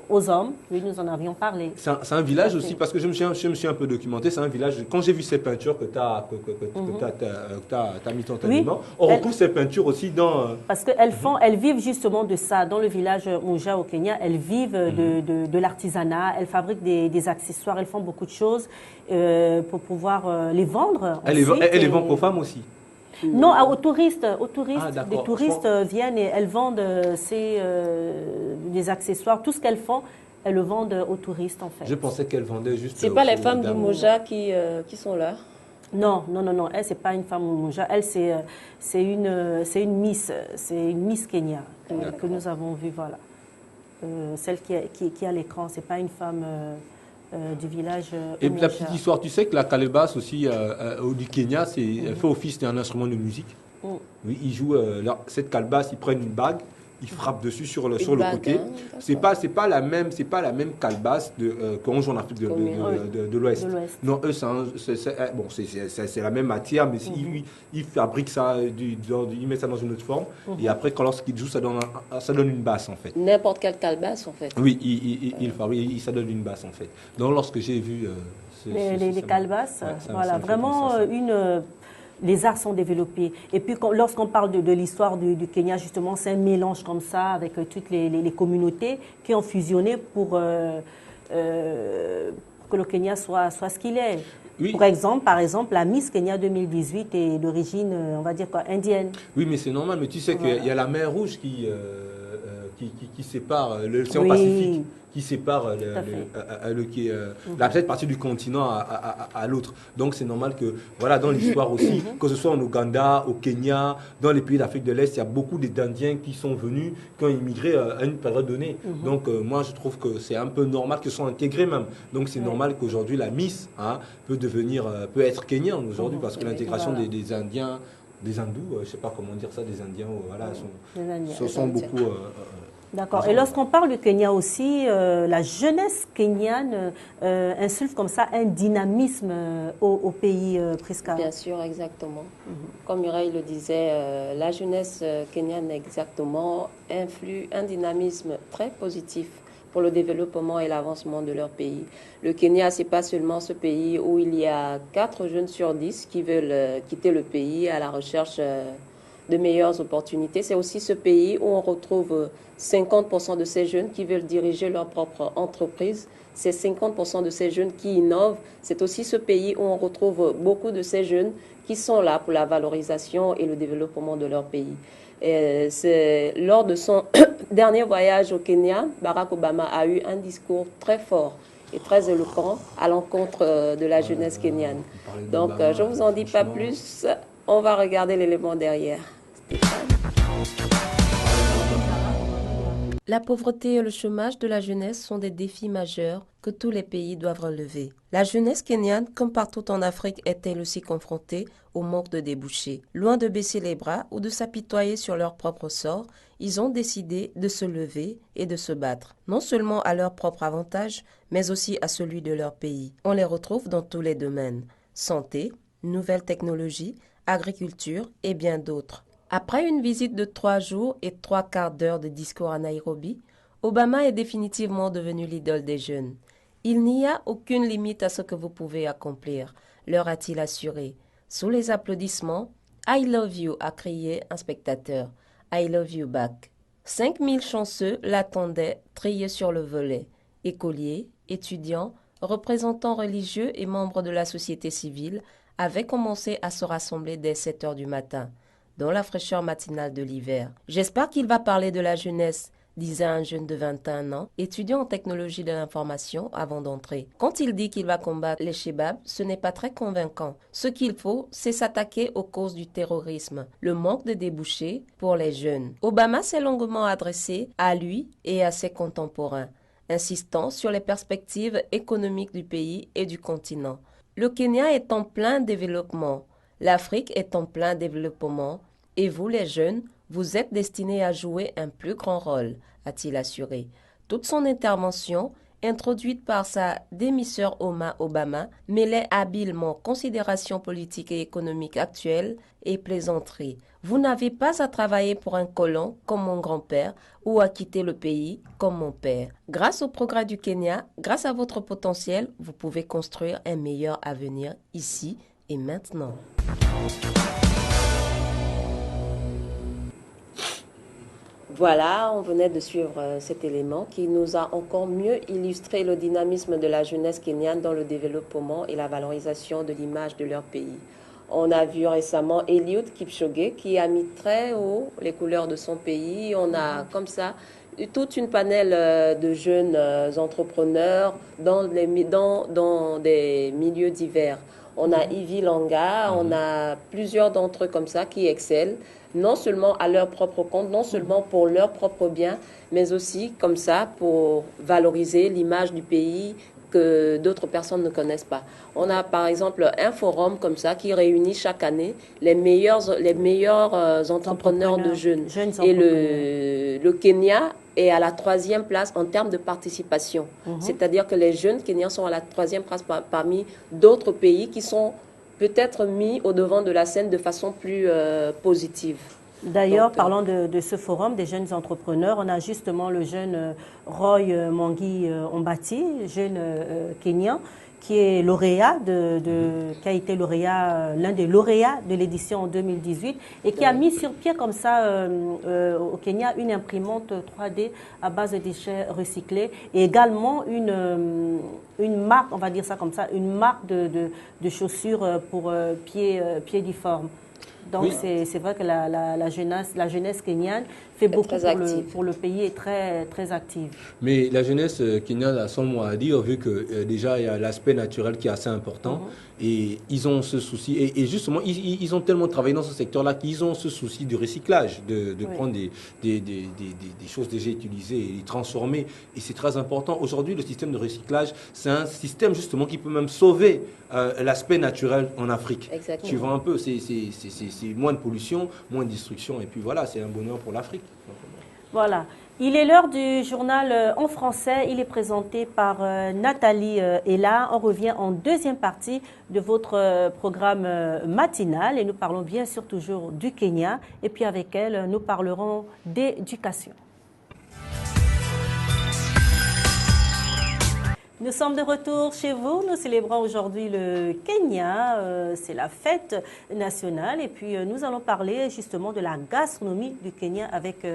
aux hommes. Oui, nous en avions parlé. C'est un village aussi, parce que je me suis un peu documenté, c'est un village, quand j'ai vu ces peintures que tu as mises spontanément, on retrouve ces peintures aussi dans... Parce elles vivent justement de ça. Dans le village Moja au Kenya, elles vivent de l'artisanat, elles fabriquent des accessoires, elles font beaucoup de choses pour pouvoir les vendre. Elles les vendent aux femmes aussi? Non, aux touristes. Des touristes viennent et elles vendent des accessoires. Tout ce qu'elles font, elles le vendent aux touristes en fait. Je pensais qu'elles vendaient juste... C'est pas les femmes du Moja qui sont là? Non. Elle, c'est pas une femme du Moja. Elle, c'est une Miss. C'est une Miss Kenya que nous avons vue, voilà. Celle qui est à l'écran, c'est pas une femme... du village. Et la petite histoire, tu sais que la calebasse aussi du Kenya, elle fait office d'un instrument de musique. Oui, ils jouent cette calebasse, ils prennent une bague, ils frappent dessus sur le côté. C'est pas la même calebasse qu'on joue en Afrique de l'Ouest. Non, eux c'est la même matière, mais ils fabriquent ça, ils mettent ça dans une autre forme. Et après, lorsqu'ils jouent, ça donne une basse en fait. N'importe quelle calebasse en fait. Oui, ça donne une basse en fait. Donc lorsque j'ai vu les calebasses, voilà, vraiment les arts sont développés. Et puis lorsqu'on parle de l'histoire du Kenya, justement, c'est un mélange comme ça avec toutes les communautés qui ont fusionné pour que le Kenya soit ce qu'il est. Oui. Par exemple, la Miss Kenya 2018 est d'origine, on va dire quoi, indienne. Oui, mais c'est normal. Mais tu sais qu'il y a la mer Rouge qui sépare l'océan Pacifique, qui sépare cette partie du continent à l'autre. Donc c'est normal que, voilà, dans l'histoire aussi, que ce soit en Ouganda, au Kenya, dans les pays d'Afrique de l'Est, il y a beaucoup d'Indiens qui sont venus, qui ont immigré à une période donnée. Donc moi je trouve que c'est un peu normal qu'ils soient intégrés même. Donc c'est normal qu'aujourd'hui la Miss peut être kenyane aujourd'hui, parce que l'intégration des Indiens, des hindous, je ne sais pas comment dire ça, des Indiens, voilà, sont beaucoup... D'accord. Et lorsqu'on parle du Kenya aussi, la jeunesse kenyane insulte comme ça un dynamisme au pays, Prisca. Bien sûr, exactement. Comme Mireille le disait, la jeunesse kenyane exactement influe un dynamisme très positif pour le développement et l'avancement de leur pays. Le Kenya, ce n'est pas seulement ce pays où il y a 4 jeunes sur 10 qui veulent quitter le pays à la recherche de meilleures opportunités. C'est aussi ce pays où on retrouve 50% de ces jeunes qui veulent diriger leur propre entreprise. C'est 50% de ces jeunes qui innovent. C'est aussi ce pays où on retrouve beaucoup de ces jeunes qui sont là pour la valorisation et le développement de leur pays. Et c'est lors de son dernier voyage au Kenya, Barack Obama a eu un discours très fort et très éloquent à l'encontre de la jeunesse kenyane. Donc, je ne vous en dis pas plus. On va regarder l'élément derrière. La pauvreté et le chômage de la jeunesse sont des défis majeurs que tous les pays doivent relever. La jeunesse kenyane, comme partout en Afrique, est elle aussi confrontée au manque de débouchés. Loin de baisser les bras ou de s'apitoyer sur leur propre sort, ils ont décidé de se lever et de se battre, non seulement à leur propre avantage, mais aussi à celui de leur pays. On les retrouve dans tous les domaines: santé, nouvelles technologies, agriculture et bien d'autres. Après une visite de 3 jours et 3/4 d'heure de discours à Nairobi, Obama est définitivement devenu l'idole des jeunes. Il n'y a aucune limite à ce que vous pouvez accomplir. leur a-t-il assuré. Sous les applaudissements, « I love you » a crié un spectateur. « I love you back ». 5000 chanceux l'attendaient, triés sur le volet. Écoliers, étudiants, représentants religieux et membres de la société civile avaient commencé à se rassembler dès 7 heures du matin, dans la fraîcheur matinale de l'hiver. « J'espère qu'il va parler de la jeunesse », disait un jeune de 21 ans, étudiant en technologie de l'information avant d'entrer. Quand il dit qu'il va combattre les Chebabs, ce n'est pas très convaincant. Ce qu'il faut, c'est s'attaquer aux causes du terrorisme, le manque de débouchés pour les jeunes. Obama s'est longuement adressé à lui et à ses contemporains, insistant sur les perspectives économiques du pays et du continent. Le Kenya est en plein développement, l'Afrique est en plein développement, et vous les jeunes, vous êtes destinés à jouer un plus grand rôle, a-t-il assuré. Toute son intervention, introduite par sa demi-sœur Obama, mêlait habilement considérations politiques et économiques actuelles et plaisanteries. Vous n'avez pas à travailler pour un colon comme mon grand-père ou à quitter le pays comme mon père. Grâce au progrès du Kenya, grâce à votre potentiel, vous pouvez construire un meilleur avenir ici et maintenant. Voilà, on venait de suivre cet élément qui nous a encore mieux illustré le dynamisme de la jeunesse kenyane dans le développement et la valorisation de l'image de leur pays. On a vu récemment Eliud Kipchoge qui a mis très haut les couleurs de son pays. On a comme ça toute une panel de jeunes entrepreneurs dans des milieux divers. On a Ivy Langa, on a plusieurs d'entre eux comme ça qui excellent, non seulement à leur propre compte, non seulement pour leur propre bien, mais aussi comme ça pour valoriser l'image du pays que d'autres personnes ne connaissent pas. On a par exemple un forum comme ça qui réunit chaque année les meilleurs entrepreneurs de jeunes. Et le Kenya est à la 3e place en termes de participation. C'est-à-dire que les jeunes Kenyans sont à la 3e place parmi d'autres pays qui sont peut-être mis au devant de la scène de façon plus positive. D'ailleurs, parlant de ce forum des jeunes entrepreneurs, on a justement le jeune Roy Mwangi Ombati, jeune Kenyan, qui est lauréat qui a été lauréat, l'un des lauréats de l'édition en 2018 et qui a mis sur pied comme ça au Kenya une imprimante 3D à base de déchets recyclés et également une marque, on va dire ça comme ça, une marque de chaussures pour pieds difformes. Donc oui. C'est vrai que la jeunesse kenyane fait beaucoup pour le pays et très, très active. Mais la jeunesse kenyane a son mot à dire, vu que déjà il y a l'aspect naturel qui est assez important. Et ils ont ce souci, et justement, ils ont tellement travaillé dans ce secteur-là qu'ils ont ce souci du recyclage, de prendre des choses déjà utilisées et les transformer. Et c'est très important. Aujourd'hui, le système de recyclage, c'est un système justement qui peut même sauver l'aspect naturel en Afrique. Exactement. Tu vois un peu, c'est moins de pollution, moins de destruction. Et puis voilà, c'est un bonheur pour l'Afrique. Voilà. Il est l'heure du journal en français. Il est présenté par Nathalie Ella. On revient en deuxième partie de votre programme matinal et nous parlons bien sûr toujours du Kenya. Et puis avec elle, nous parlerons d'éducation. Nous sommes de retour chez vous. Nous célébrons aujourd'hui le Kenya. C'est la fête nationale. Et puis, nous allons parler justement de la gastronomie du Kenya avec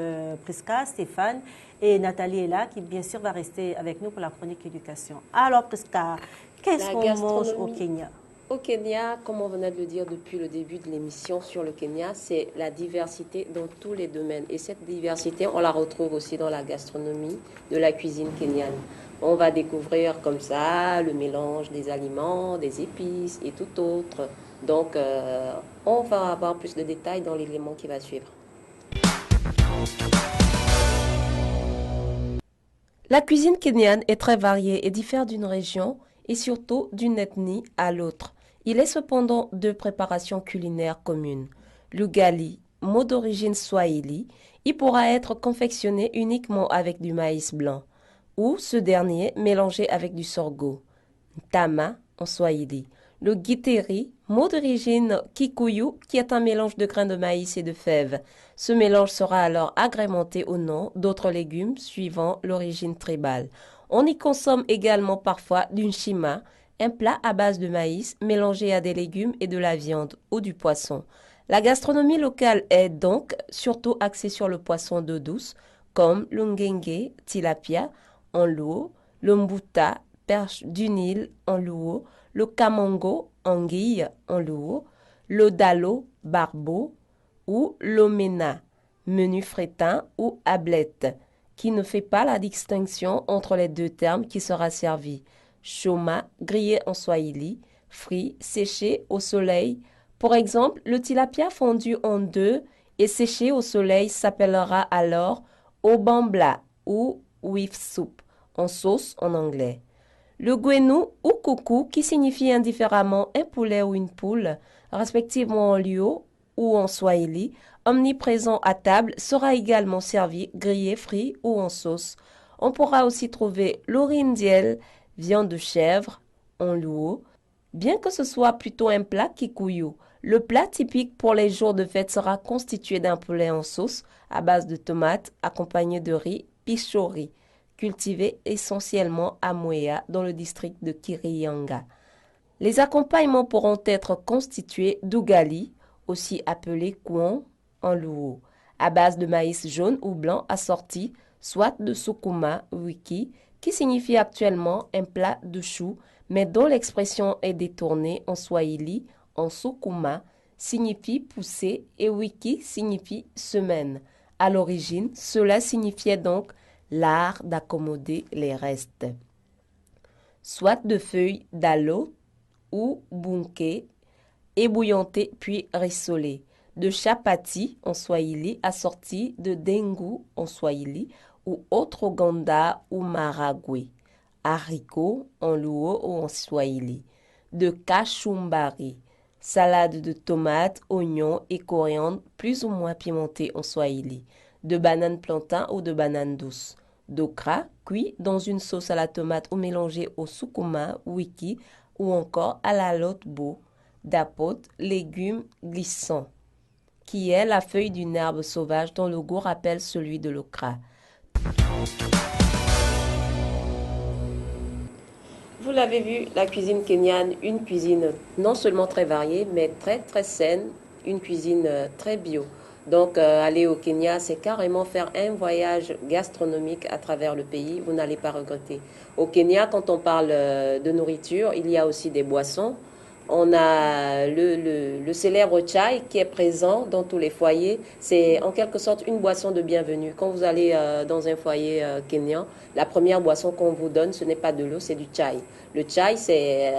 Priska, Stéphane et Nathalie est là, qui bien sûr va rester avec nous pour la chronique éducation. Alors, Priska, qu'est-ce qu'on mange au Kenya? Au Kenya, comme on venait de le dire depuis le début de l'émission sur le Kenya, c'est la diversité dans tous les domaines. Et cette diversité, on la retrouve aussi dans la gastronomie de la cuisine kenyane. On va découvrir comme ça le mélange des aliments, des épices et tout autre. Donc, on va avoir plus de détails dans l'élément qui va suivre. La cuisine kenyane est très variée et diffère d'une région et surtout d'une ethnie à l'autre. Il est cependant deux préparations culinaires communes. L'ugali, mot d'origine swahili, il pourra être confectionné uniquement avec du maïs blanc, ou ce dernier mélangé avec du sorgho, tama en swahili. Le githeri, mot d'origine kikuyu, qui est un mélange de grains de maïs et de fèves. Ce mélange sera alors agrémenté au nom d'autres légumes suivant l'origine tribale. On y consomme également parfois du nshima, un plat à base de maïs mélangé à des légumes et de la viande ou du poisson. La gastronomie locale est donc surtout axée sur le poisson d'eau douce comme le ngenge, tilapia en luo, le mbuta, perche du Nil en luo, le kamongo, anguille en luo, le dalo, barbeau ou l'omena, menu frétin ou ablette, qui ne fait pas la distinction entre les deux termes qui sera servi. Choma, grillé en swahili, frit, séché au soleil. Pour exemple, le tilapia fondu en deux et séché au soleil s'appellera alors obambla ou with soup, en sauce en anglais. Le gwenu ou coucou, qui signifie indifféremment un poulet ou une poule, respectivement en luo ou en swahili, omniprésent à table, sera également servi grillé, frit ou en sauce. On pourra aussi trouver l'orindiel, viande de chèvre, en luo, bien que ce soit plutôt un plat kikuyu. Le plat typique pour les jours de fête sera constitué d'un poulet en sauce à base de tomates accompagné de riz pichori, cultivé essentiellement à Mwea dans le district de Kiryanga. Les accompagnements pourront être constitués d'ugali, aussi appelé kouon en luo, à base de maïs jaune ou blanc assorti, soit de sukuma wiki, qui signifie actuellement un plat de chou, mais dont l'expression est détournée en swahili en sukuma, signifie pousser et wiki signifie semaine. À l'origine, cela signifiait donc l'art d'accommoder les restes. Soit de feuilles d'aloe ou bunké, ébouillanté puis rissolé, de chapati en swahili assorti de dengu en swahili ou autre ganda ou maragwe, haricots en luo ou en swahili, de kachumbari, salade de tomates, oignons et coriandre plus ou moins pimentés en swahili, de bananes plantain ou de bananes douces, d'okra cuit dans une sauce à la tomate ou mélangé au sukuma, wiki ou encore à la lotbo, d'apote, légumes glissants, qui est la feuille d'une herbe sauvage dont le goût rappelle celui de l'okra. Vous l'avez vu, la cuisine kenyane, une cuisine non seulement très variée, mais très très saine, une cuisine très bio. Donc aller au Kenya, c'est carrément faire un voyage gastronomique à travers le pays, vous n'allez pas regretter. Au Kenya, quand on parle de nourriture, il y a aussi des boissons. On a le célèbre chai qui est présent dans tous les foyers. C'est en quelque sorte une boisson de bienvenue. Quand vous allez dans un foyer kenyan, la première boisson qu'on vous donne, ce n'est pas de l'eau, c'est du chai. Le chai, c'est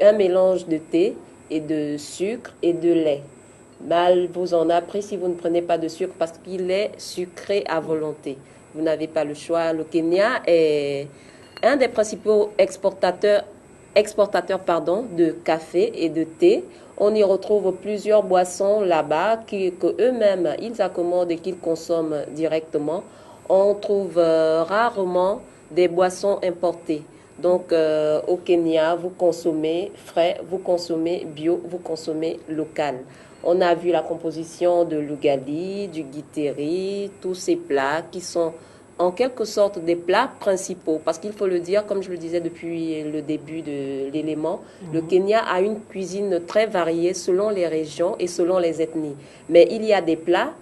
un mélange de thé et de sucre et de lait. Mal vous en a pris si vous ne prenez pas de sucre parce qu'il est sucré à volonté. Vous n'avez pas le choix. Le Kenya est un des principaux exportateurs de café et de thé. On y retrouve plusieurs boissons là-bas que eux-mêmes ils accommodent et qu'ils consomment directement. On trouve rarement des boissons importées. Donc au Kenya, vous consommez frais, vous consommez bio, vous consommez local. On a vu la composition de l'ugali, du githeri, tous ces plats qui sont en quelque sorte des plats principaux, parce qu'il faut le dire, comme je le disais depuis le début de l'élément, le Kenya a une cuisine très variée selon les régions et selon les ethnies. Mais il y a des plats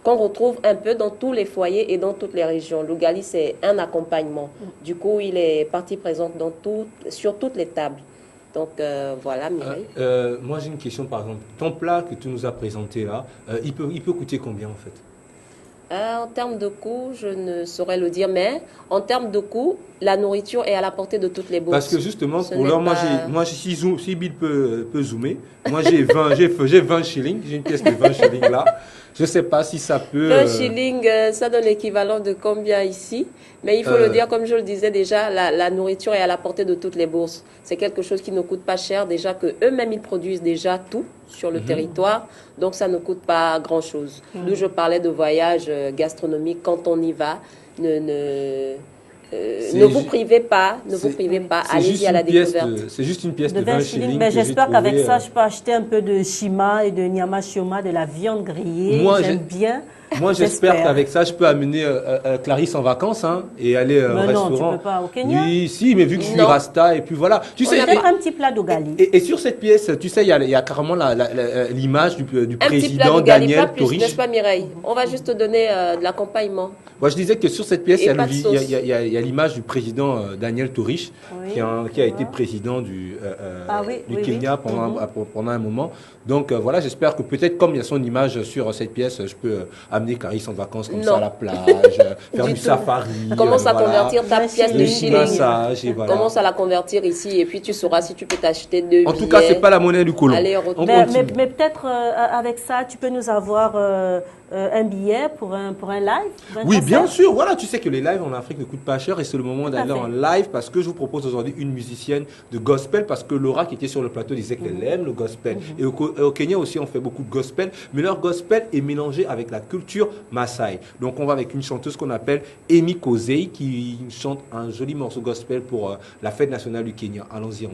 qu'on retrouve un peu dans tous les foyers et dans toutes les régions. L'ugali, c'est un accompagnement. Du coup, il est partie présente sur toutes les tables. Donc voilà, Mireille. Moi, j'ai une question, par exemple. Ton plat que tu nous as présenté là, il peut coûter combien en fait? En termes de coût, je ne saurais le dire, mais en termes de coût, la nourriture est à la portée de toutes les bourses. Parce que justement, pour l'heure, si Bill peut zoomer, moi j'ai 20 shillings, j'ai une pièce de 20 shillings là. Je ne sais pas si ça peut... 20 shillings, ça donne l'équivalent de combien ici? Mais il faut le dire, comme je le disais déjà, la nourriture est à la portée de toutes les bourses. C'est quelque chose qui ne coûte pas cher, déjà que eux-mêmes ils produisent déjà tout sur le territoire, donc ça ne coûte pas grand-chose. D'où je parlais de voyage gastronomique, quand on y va, ne vous privez pas, allez-y à la découverte. C'est juste une pièce de 20 shillings. Mais j'espère qu'avec ça, je peux acheter un peu de shima et de nyama shioma, de la viande grillée. J'aime bien. Moi, j'espère qu'avec ça, je peux amener Clarisse en vacances hein, et aller au restaurant. Non, tu peux pas au Kenya. Oui, si, mais vu que je suis Rasta et puis voilà. Tu sais, peut-être un petit plat d'Ogali. Et sur cette pièce, tu sais, il y a carrément l'image du président Daniel Torish. N'est-ce pas Mireille? On va juste te donner de l'accompagnement. Moi, je disais que sur cette pièce, il y a l'image du président Daniel Torish, qui a été président du Kenya pendant un moment. Donc voilà, j'espère que peut-être comme il y a son image sur cette pièce, je peux amener Clarisse en vacances comme ça à la plage, faire du safari. Commence à convertir ta pièce de shilling. Voilà. Commence à la convertir ici et puis tu sauras si tu peux t'acheter 2 billets. En tout cas, c'est pas la monnaie du colon. Mais peut-être avec ça, tu peux nous avoir un billet pour un live. Oui, bien sûr. Voilà, tu sais que les lives en Afrique ne coûtent pas cher et c'est le moment d'aller en live parce que je vous propose aujourd'hui une musicienne de gospel parce que Laura qui était sur le plateau disait qu'elle aime le gospel. Et au Kenya aussi, on fait beaucoup de gospel, mais leur gospel est mélangé avec la culture Maasai. Donc, on va avec une chanteuse qu'on appelle Emi Kozei qui chante un joli morceau gospel pour la fête nationale du Kenya. Allons-y.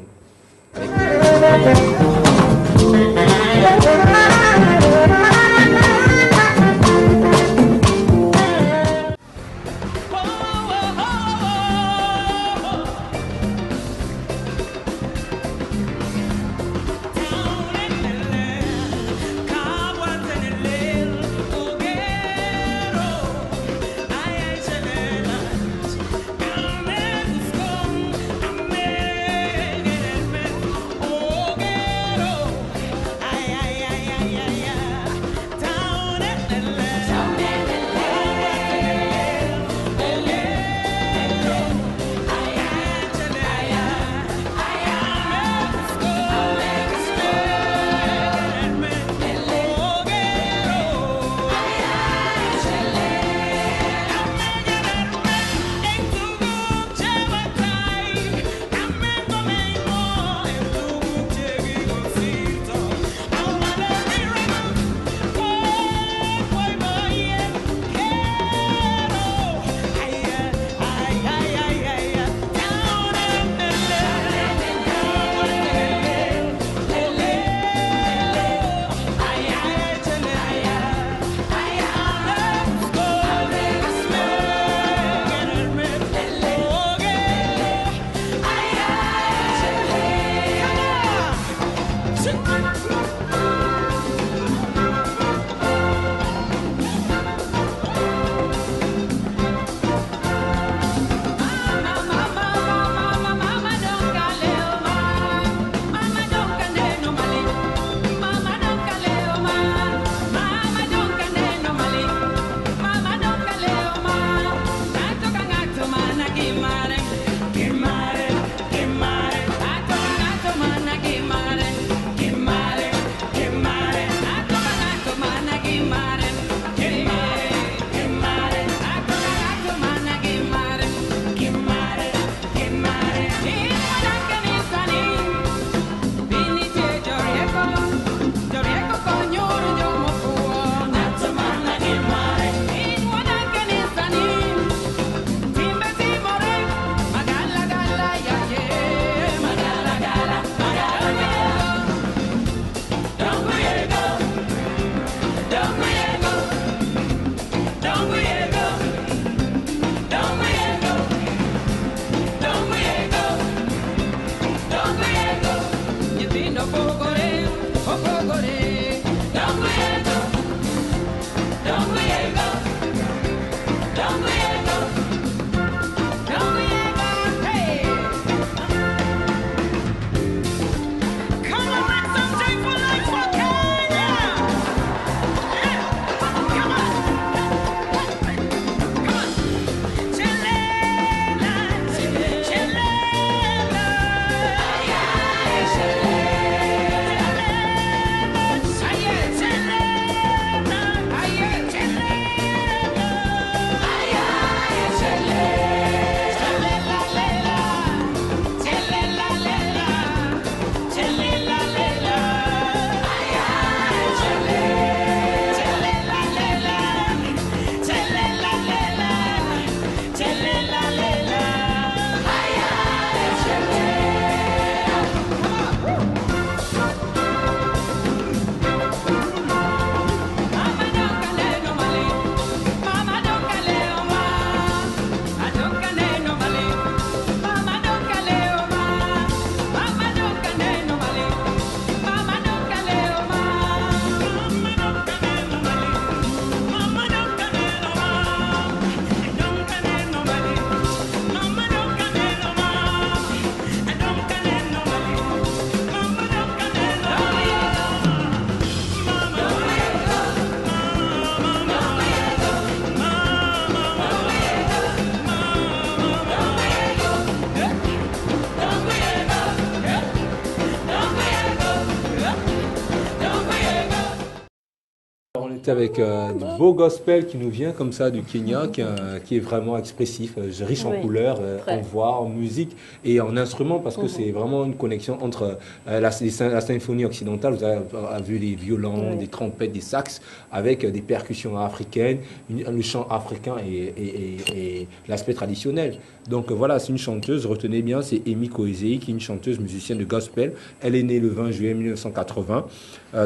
quitte avec du beau gospel qui nous vient comme ça du Kenya, qui est vraiment expressif, riche en couleurs, en voix, en musique et en instruments, parce que c'est vraiment une connexion entre la symphonie occidentale, vous avez vu les violons, des trompettes, des sax, avec des percussions africaines, le chant africain et l'aspect traditionnel. Donc voilà, c'est une chanteuse, retenez bien, c'est Emi Koezei, qui est une chanteuse musicienne de gospel. Elle est née le 20 juillet 1980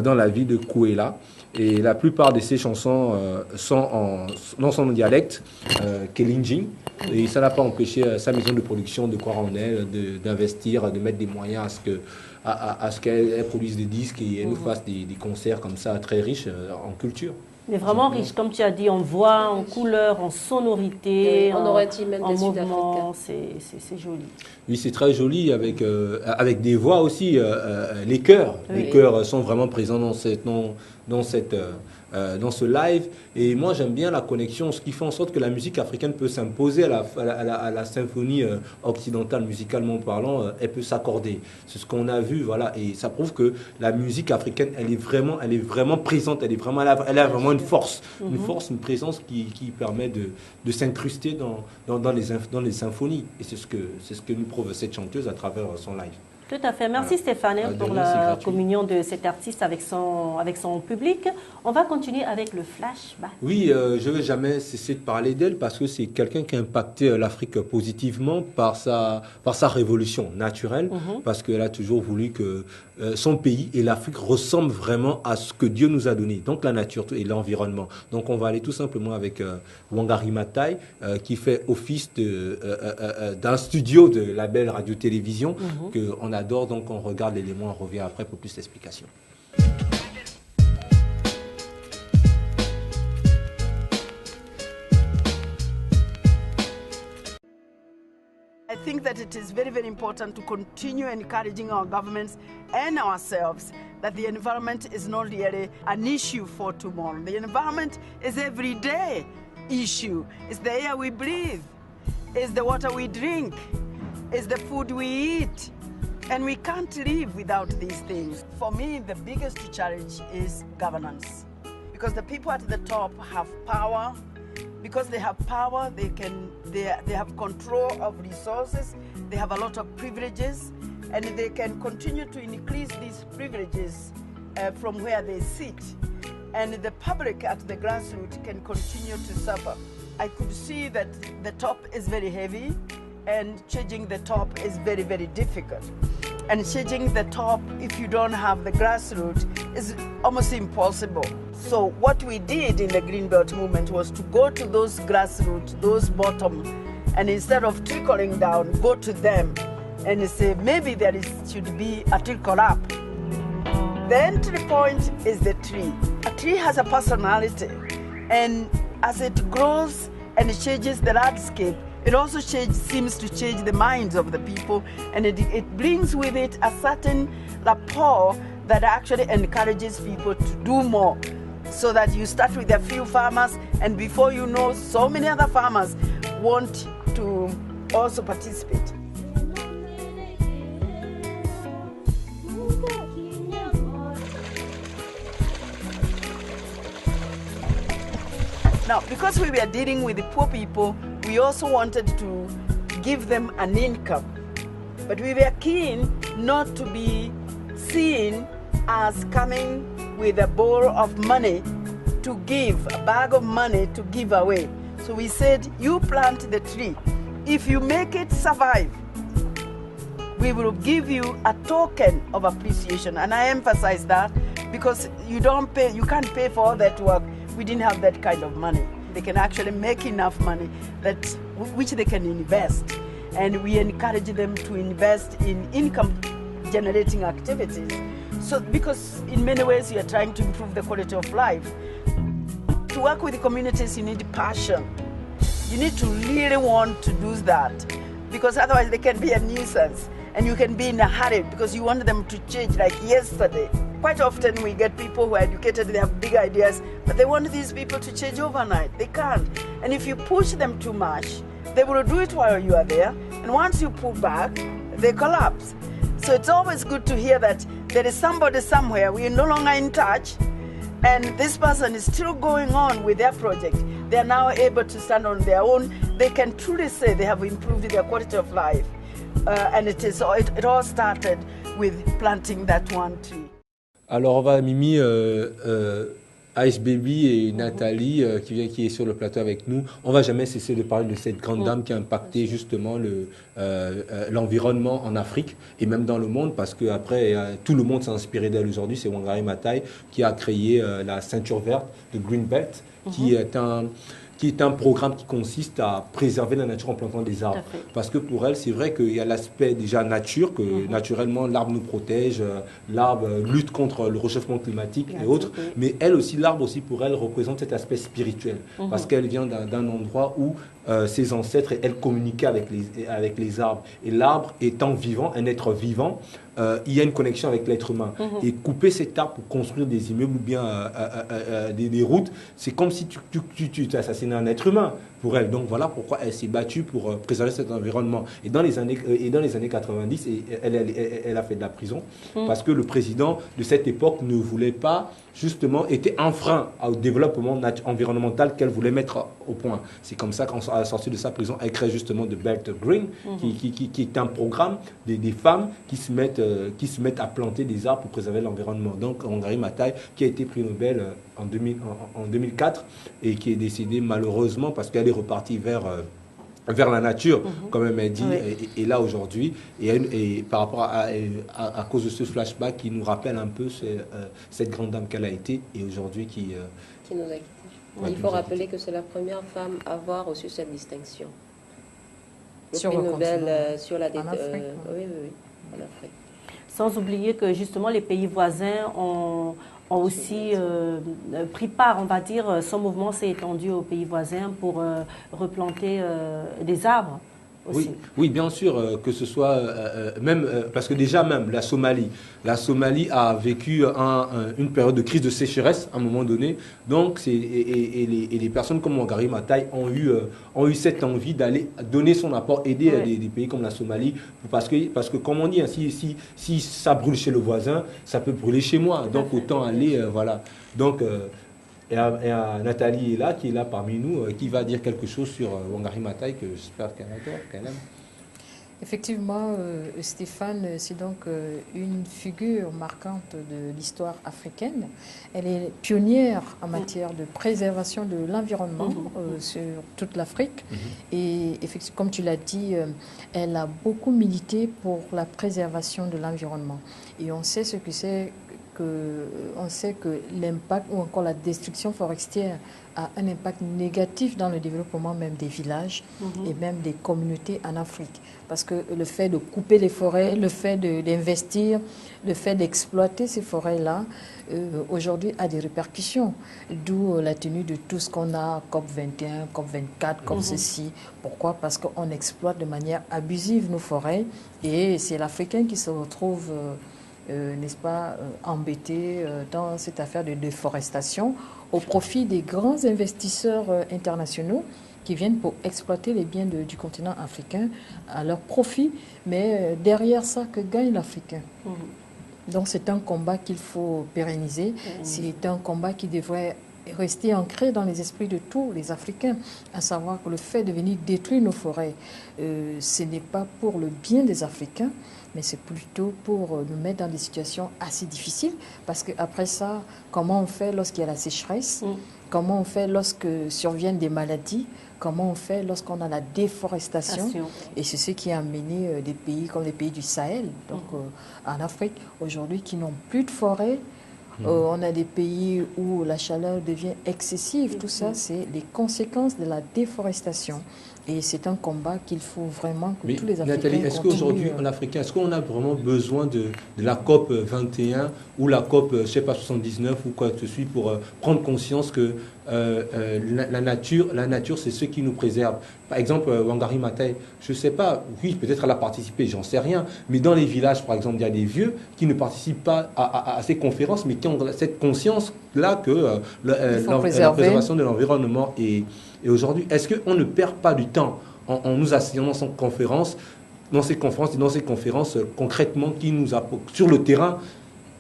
dans la ville de Kouéla. Et la plupart de ses chansons sont dans son dialecte, Kelinjin. Et ça n'a pas empêché sa maison de production de croire en elle, d'investir, de mettre des moyens à ce qu'elle produise des disques et elle nous fasse des concerts comme ça très riches en culture. Mais vraiment riche, comme tu as dit, en voix, en couleurs, en sonorité, on aurait dit même en des mouvement, c'est joli. Oui, c'est très joli avec des voix aussi, les chœurs. Oui. Les chœurs sont vraiment présents dans ce live. Et moi, j'aime bien la connexion, ce qui fait en sorte que la musique africaine peut s'imposer à la symphonie occidentale, musicalement parlant, elle peut s'accorder. C'est ce qu'on a vu, voilà. Et ça prouve que la musique africaine, elle est vraiment présente, elle a vraiment une force, une présence qui permet de s'incruster dans les symphonies. Et c'est ce que nous prouve cette chanteuse à travers son live. Tout à fait. Merci Stéphane pour la communion de cet artiste avec son public. On va continuer avec le flashback. Oui, je ne vais jamais cesser de parler d'elle parce que c'est quelqu'un qui a impacté l'Afrique positivement par sa révolution naturelle, parce qu'elle a toujours voulu que son pays et l'Afrique ressemblent vraiment à ce que Dieu nous a donné, donc la nature et l'environnement. Donc on va aller tout simplement avec Wangari Maathai, qui fait office d'un studio de la belle radio-télévision qu'on adore, donc on regarde l'élément, on revient après pour plus d'explications. I think that it is very, very important to continue encouraging our governments and ourselves that the environment is not really an issue for tomorrow. The environment is an everyday issue. It's the air we breathe, it's the water we drink, it's the food we eat. And we can't live without these things. For me, the biggest challenge is governance. Because the people at the top have power. Because they have power, they have control of resources, they have a lot of privileges, and they can continue to increase these privileges from where they sit. And the public at the grassroots can continue to suffer. I could see that the top is very heavy, and changing the top is very, very difficult. And changing the top, if you don't have the grassroots, is almost impossible. So what we did in the Greenbelt movement was to go to those grassroots, those bottom, and instead of trickling down, go to them and say maybe should be a trickle up. The entry point is the tree. A tree has a personality, and as it grows and it changes the landscape, it also seems to change the minds of the people, and it brings with it a certain rapport that actually encourages people to do more. So that you start with a few farmers, and before you know, so many other farmers want to also participate. Now, because we were dealing with the poor people, we also wanted to give them an income. But we were keen not to be seen as coming with a bowl of money to give, a bag of money to give away. So we said, you plant the tree. If you make it survive, we will give you a token of appreciation. And I emphasize that because you can't pay for all that work. We didn't have that kind of money. They can actually make enough money which they can invest. And we encourage them to invest in income generating activities. So, because in many ways you are trying to improve the quality of life. To work with the communities, you need passion. You need to really want to do that, because otherwise they can be a nuisance and you can be in a hurry because you want them to change like yesterday. Quite often we get people who are educated, they have big ideas, but they want these people to change overnight. They can't. And if you push them too much, they will do it while you are there, and once you pull back, they collapse. So it's always good to hear that there is somebody somewhere, we are no longer in touch, And this person is still going on with their project. They are now able to stand on their own. They can truly say they have improved their quality of life. And it all started with planting that one tree. Alors on va Mimi, Ice Baby et Nathalie qui est sur le plateau avec nous. On va jamais cesser de parler de cette grande dame qui a impacté justement l'environnement en Afrique et même dans le monde, parce que après tout le monde s'est inspiré d'elle aujourd'hui. C'est Wangari Maathai qui a créé la ceinture verte de Green Belt, qui est un programme qui consiste à préserver la nature en plantant des arbres. Parce que pour elle, c'est vrai qu'il y a l'aspect déjà nature, que naturellement l'arbre nous protège, l'arbre lutte contre le réchauffement climatique et autres, mais elle aussi, l'arbre aussi pour elle représente cet aspect spirituel, parce qu'elle vient d'un endroit où ses ancêtres, elle communiquait avec les arbres. Et l'arbre étant vivant, un être vivant, il y a une connexion avec l'être humain. Et couper cet arbre pour construire des immeubles ou bien des routes, c'est comme si tu assassinais un être humain pour elle. Donc voilà pourquoi elle s'est battue pour préserver cet environnement. Et dans les années 90, elle a fait de la prison parce que le président de cette époque ne voulait pas, justement, était un frein au développement environnemental qu'elle voulait mettre au point. C'est comme ça qu'en sortie de sa prison, elle crée justement The Belt Green, qui est un programme des femmes qui se mettent à planter des arbres pour préserver l'environnement. Donc Wangari Maathai, qui a été prix Nobel en 2004 et qui est décédée malheureusement parce qu'elle est repartie vers la nature, comme elle m'a dit, et là aujourd'hui, et par rapport à cause de ce flashback qui nous rappelle un peu cette grande dame qu'elle a été, et aujourd'hui qui nous a quittés. Il faut rappeler que c'est la première femme à avoir reçu cette distinction. Le prix Nobel sur la Afrique. Oui, en Afrique. Sans oublier que justement les pays voisins ont aussi pris part, on va dire, son mouvement s'est étendu aux pays voisins pour replanter des arbres aussi. Oui, bien sûr, que ce soit même, parce que déjà même la Somalie a vécu une période de crise de sécheresse à un moment donné, donc les personnes comme Wangari Maathai ont eu cette envie d'aller donner son apport, aider des pays comme la Somalie, parce que comme on dit, hein, si ça brûle chez le voisin, ça peut brûler chez moi, donc autant aller, voilà. Donc, et Nathalie est là, qui est là parmi nous, qui va dire quelque chose sur Wangari Maathai, que j'espère qu'elle adore, qu'elle aime. Effectivement, Stéphane, c'est donc une figure marquante de l'histoire africaine. Elle est pionnière en matière de préservation de l'environnement sur toute l'Afrique. Et effectivement, comme tu l'as dit, elle a beaucoup milité pour la préservation de l'environnement. Et on sait ce que c'est. On sait que l'impact ou encore la destruction forestière a un impact négatif dans le développement même des villages et même des communautés en Afrique. Parce que le fait de couper les forêts, le fait d'investir, le fait d'exploiter ces forêts-là, aujourd'hui a des répercussions. D'où la tenue de tout ce qu'on a, COP21, COP24, comme ceci. Pourquoi? Parce qu'on exploite de manière abusive nos forêts et c'est l'Africain qui se retrouve... n'est-ce pas, embêté dans cette affaire de déforestation au profit des grands investisseurs internationaux qui viennent pour exploiter les biens du continent africain à leur profit, mais derrière ça, que gagne l'Africain? Donc c'est un combat qu'il faut pérenniser, c'est un combat qui devrait rester ancré dans les esprits de tous les Africains, à savoir que le fait de venir détruire nos forêts, ce n'est pas pour le bien des Africains, mais c'est plutôt pour nous mettre dans des situations assez difficiles, parce qu'après ça, comment on fait lorsqu'il y a la sécheresse, comment on fait lorsque surviennent des maladies, comment on fait lorsqu'on a la déforestation, et c'est ce qui a amené des pays comme les pays du Sahel, donc en Afrique aujourd'hui, qui n'ont plus de forêt. On a des pays où la chaleur devient excessive. Tout ça, c'est les conséquences de la déforestation. Et c'est un combat qu'il faut vraiment que tous les Africains Nathalie, est-ce qu'aujourd'hui, en Africain, est-ce qu'on a vraiment besoin de la COP 21 ou la COP, je sais pas, 79 ou quoi que ce soit pour prendre conscience que la nature, c'est ce qui nous préserve. Par exemple, Wangari Maathai, je ne sais pas, oui, peut-être elle a participé, j'en sais rien, mais dans les villages, par exemple, il y a des vieux qui ne participent pas à ces conférences, mais qui ont cette conscience-là que la préservation de l'environnement est... Et aujourd'hui, est-ce qu'on ne perd pas du temps en nous asseyant dans ces conférences, concrètement, qui nous apportent sur le terrain,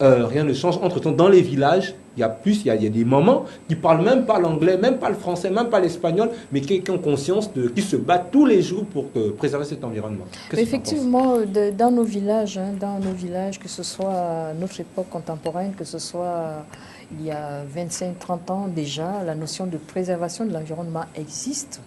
rien ne change. Entre-temps, dans les villages, Il y a des mamans qui ne parlent même pas l'anglais, même pas le français, même pas l'espagnol, mais qui ont conscience qui se battent tous les jours pour préserver cet environnement. Effectivement, dans nos villages, que ce soit à notre époque contemporaine, que ce soit il y a 25-30 ans déjà, la notion de préservation de l'environnement existe.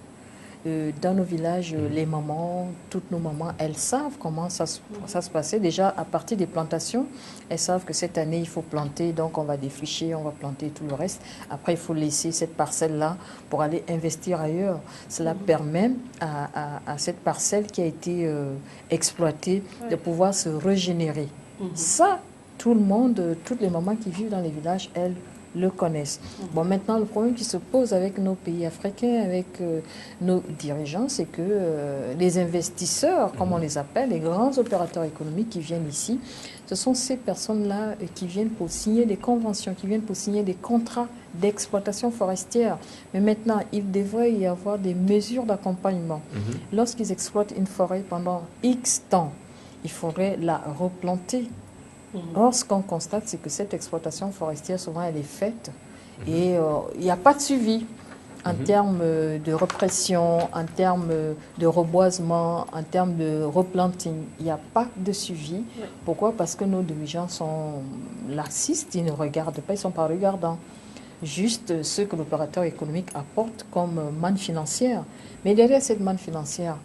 Dans nos villages, les mamans, toutes nos mamans, elles savent comment ça se passait. Déjà, à partir des plantations, elles savent que cette année, il faut planter, donc on va défricher, on va planter tout le reste. Après, il faut laisser cette parcelle-là pour aller investir ailleurs. Cela permet à cette parcelle qui a été exploitée de pouvoir se régénérer. Ça, tout le monde, toutes les mamans qui vivent dans les villages, elles le connaissent. Bon, maintenant, le problème qui se pose avec nos pays africains, avec nos dirigeants, c'est que les investisseurs, comme on les appelle, les grands opérateurs économiques qui viennent ici, ce sont ces personnes-là qui viennent pour signer des conventions, qui viennent pour signer des contrats d'exploitation forestière. Mais maintenant, il devrait y avoir des mesures d'accompagnement. Lorsqu'ils exploitent une forêt pendant X temps, il faudrait la replanter. Or, ce qu'on constate, c'est que cette exploitation forestière, souvent, elle est faite et il n'y a pas de suivi en termes de répression, en termes de reboisement, en termes de replanting. Il n'y a pas de suivi. Pourquoi? Parce que nos dirigeants sont laxistes, ils ne regardent pas, ils ne sont pas regardants. Juste ce que l'opérateur économique apporte comme manne financière. Mais derrière cette manne financière,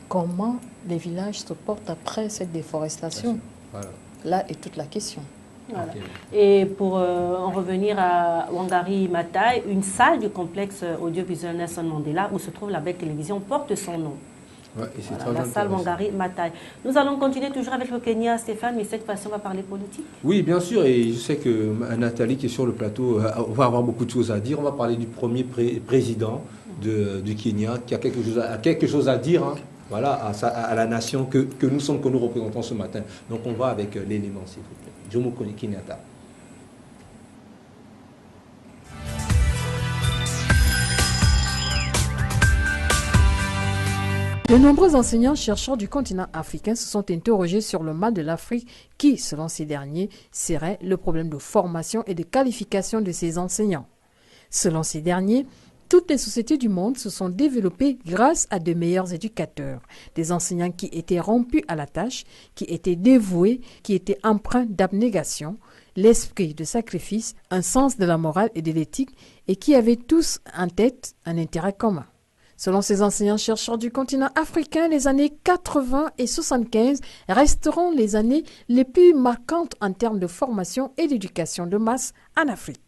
comment les villages se portent après cette déforestation? Voilà. Là est toute la question. Voilà. Et pour en revenir à Wangari Maathai, une salle du complexe audiovisuel Nelson Mandela où se trouve la belle télévision porte son nom. Ouais, et voilà, la salle Wangari Maathai. Nous allons continuer toujours avec le Kenya, Stéphane, mais cette fois-ci on va parler politique. Oui, bien sûr, et je sais que Nathalie qui est sur le plateau va avoir beaucoup de choses à dire. On va parler du premier président du Kenya qui a quelque chose à dire. Voilà, à la nation que nous sommes, que nous représentons ce matin. Donc on va avec l'élément, s'il vous plaît. Jomo Kenyatta. De nombreux enseignants-chercheurs du continent africain se sont interrogés sur le mal de l'Afrique qui, selon ces derniers, serait le problème de formation et de qualification de ces enseignants. Selon ces derniers, toutes les sociétés du monde se sont développées grâce à de meilleurs éducateurs, des enseignants qui étaient rompus à la tâche, qui étaient dévoués, qui étaient empreints d'abnégation, l'esprit de sacrifice, un sens de la morale et de l'éthique et qui avaient tous en tête un intérêt commun. Selon ces enseignants-chercheurs du continent africain, les années 80 et 75 resteront les années les plus marquantes en termes de formation et d'éducation de masse en Afrique,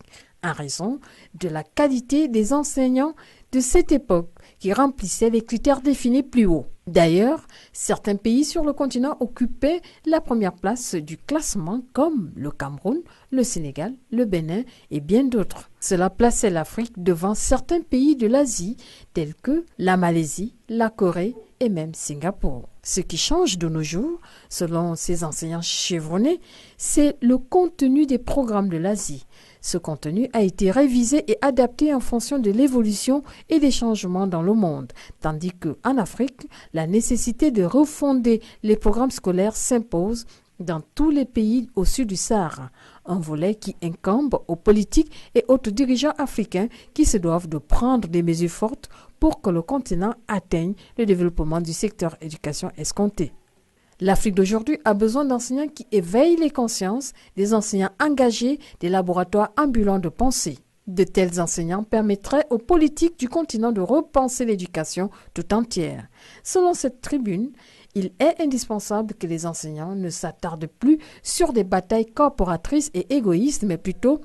en raison de la qualité des enseignants de cette époque qui remplissaient les critères définis plus haut. D'ailleurs, certains pays sur le continent occupaient la première place du classement comme le Cameroun, le Sénégal, le Bénin et bien d'autres. Cela plaçait l'Afrique devant certains pays de l'Asie tels que la Malaisie, la Corée et même Singapour. Ce qui change de nos jours, selon ces enseignants chevronnés, c'est le contenu des programmes de l'Asie. Ce contenu a été révisé et adapté en fonction de l'évolution et des changements dans le monde, tandis qu'en Afrique, la nécessité de refonder les programmes scolaires s'impose dans tous les pays au sud du Sahara, un volet qui incombe aux politiques et autres dirigeants africains qui se doivent de prendre des mesures fortes pour que le continent atteigne le développement du secteur éducation escompté. L'Afrique d'aujourd'hui a besoin d'enseignants qui éveillent les consciences, des enseignants engagés, des laboratoires ambulants de pensée. De tels enseignants permettraient aux politiques du continent de repenser l'éducation tout entière. Selon cette tribune, il est indispensable que les enseignants ne s'attardent plus sur des batailles corporatrices et égoïstes, mais plutôt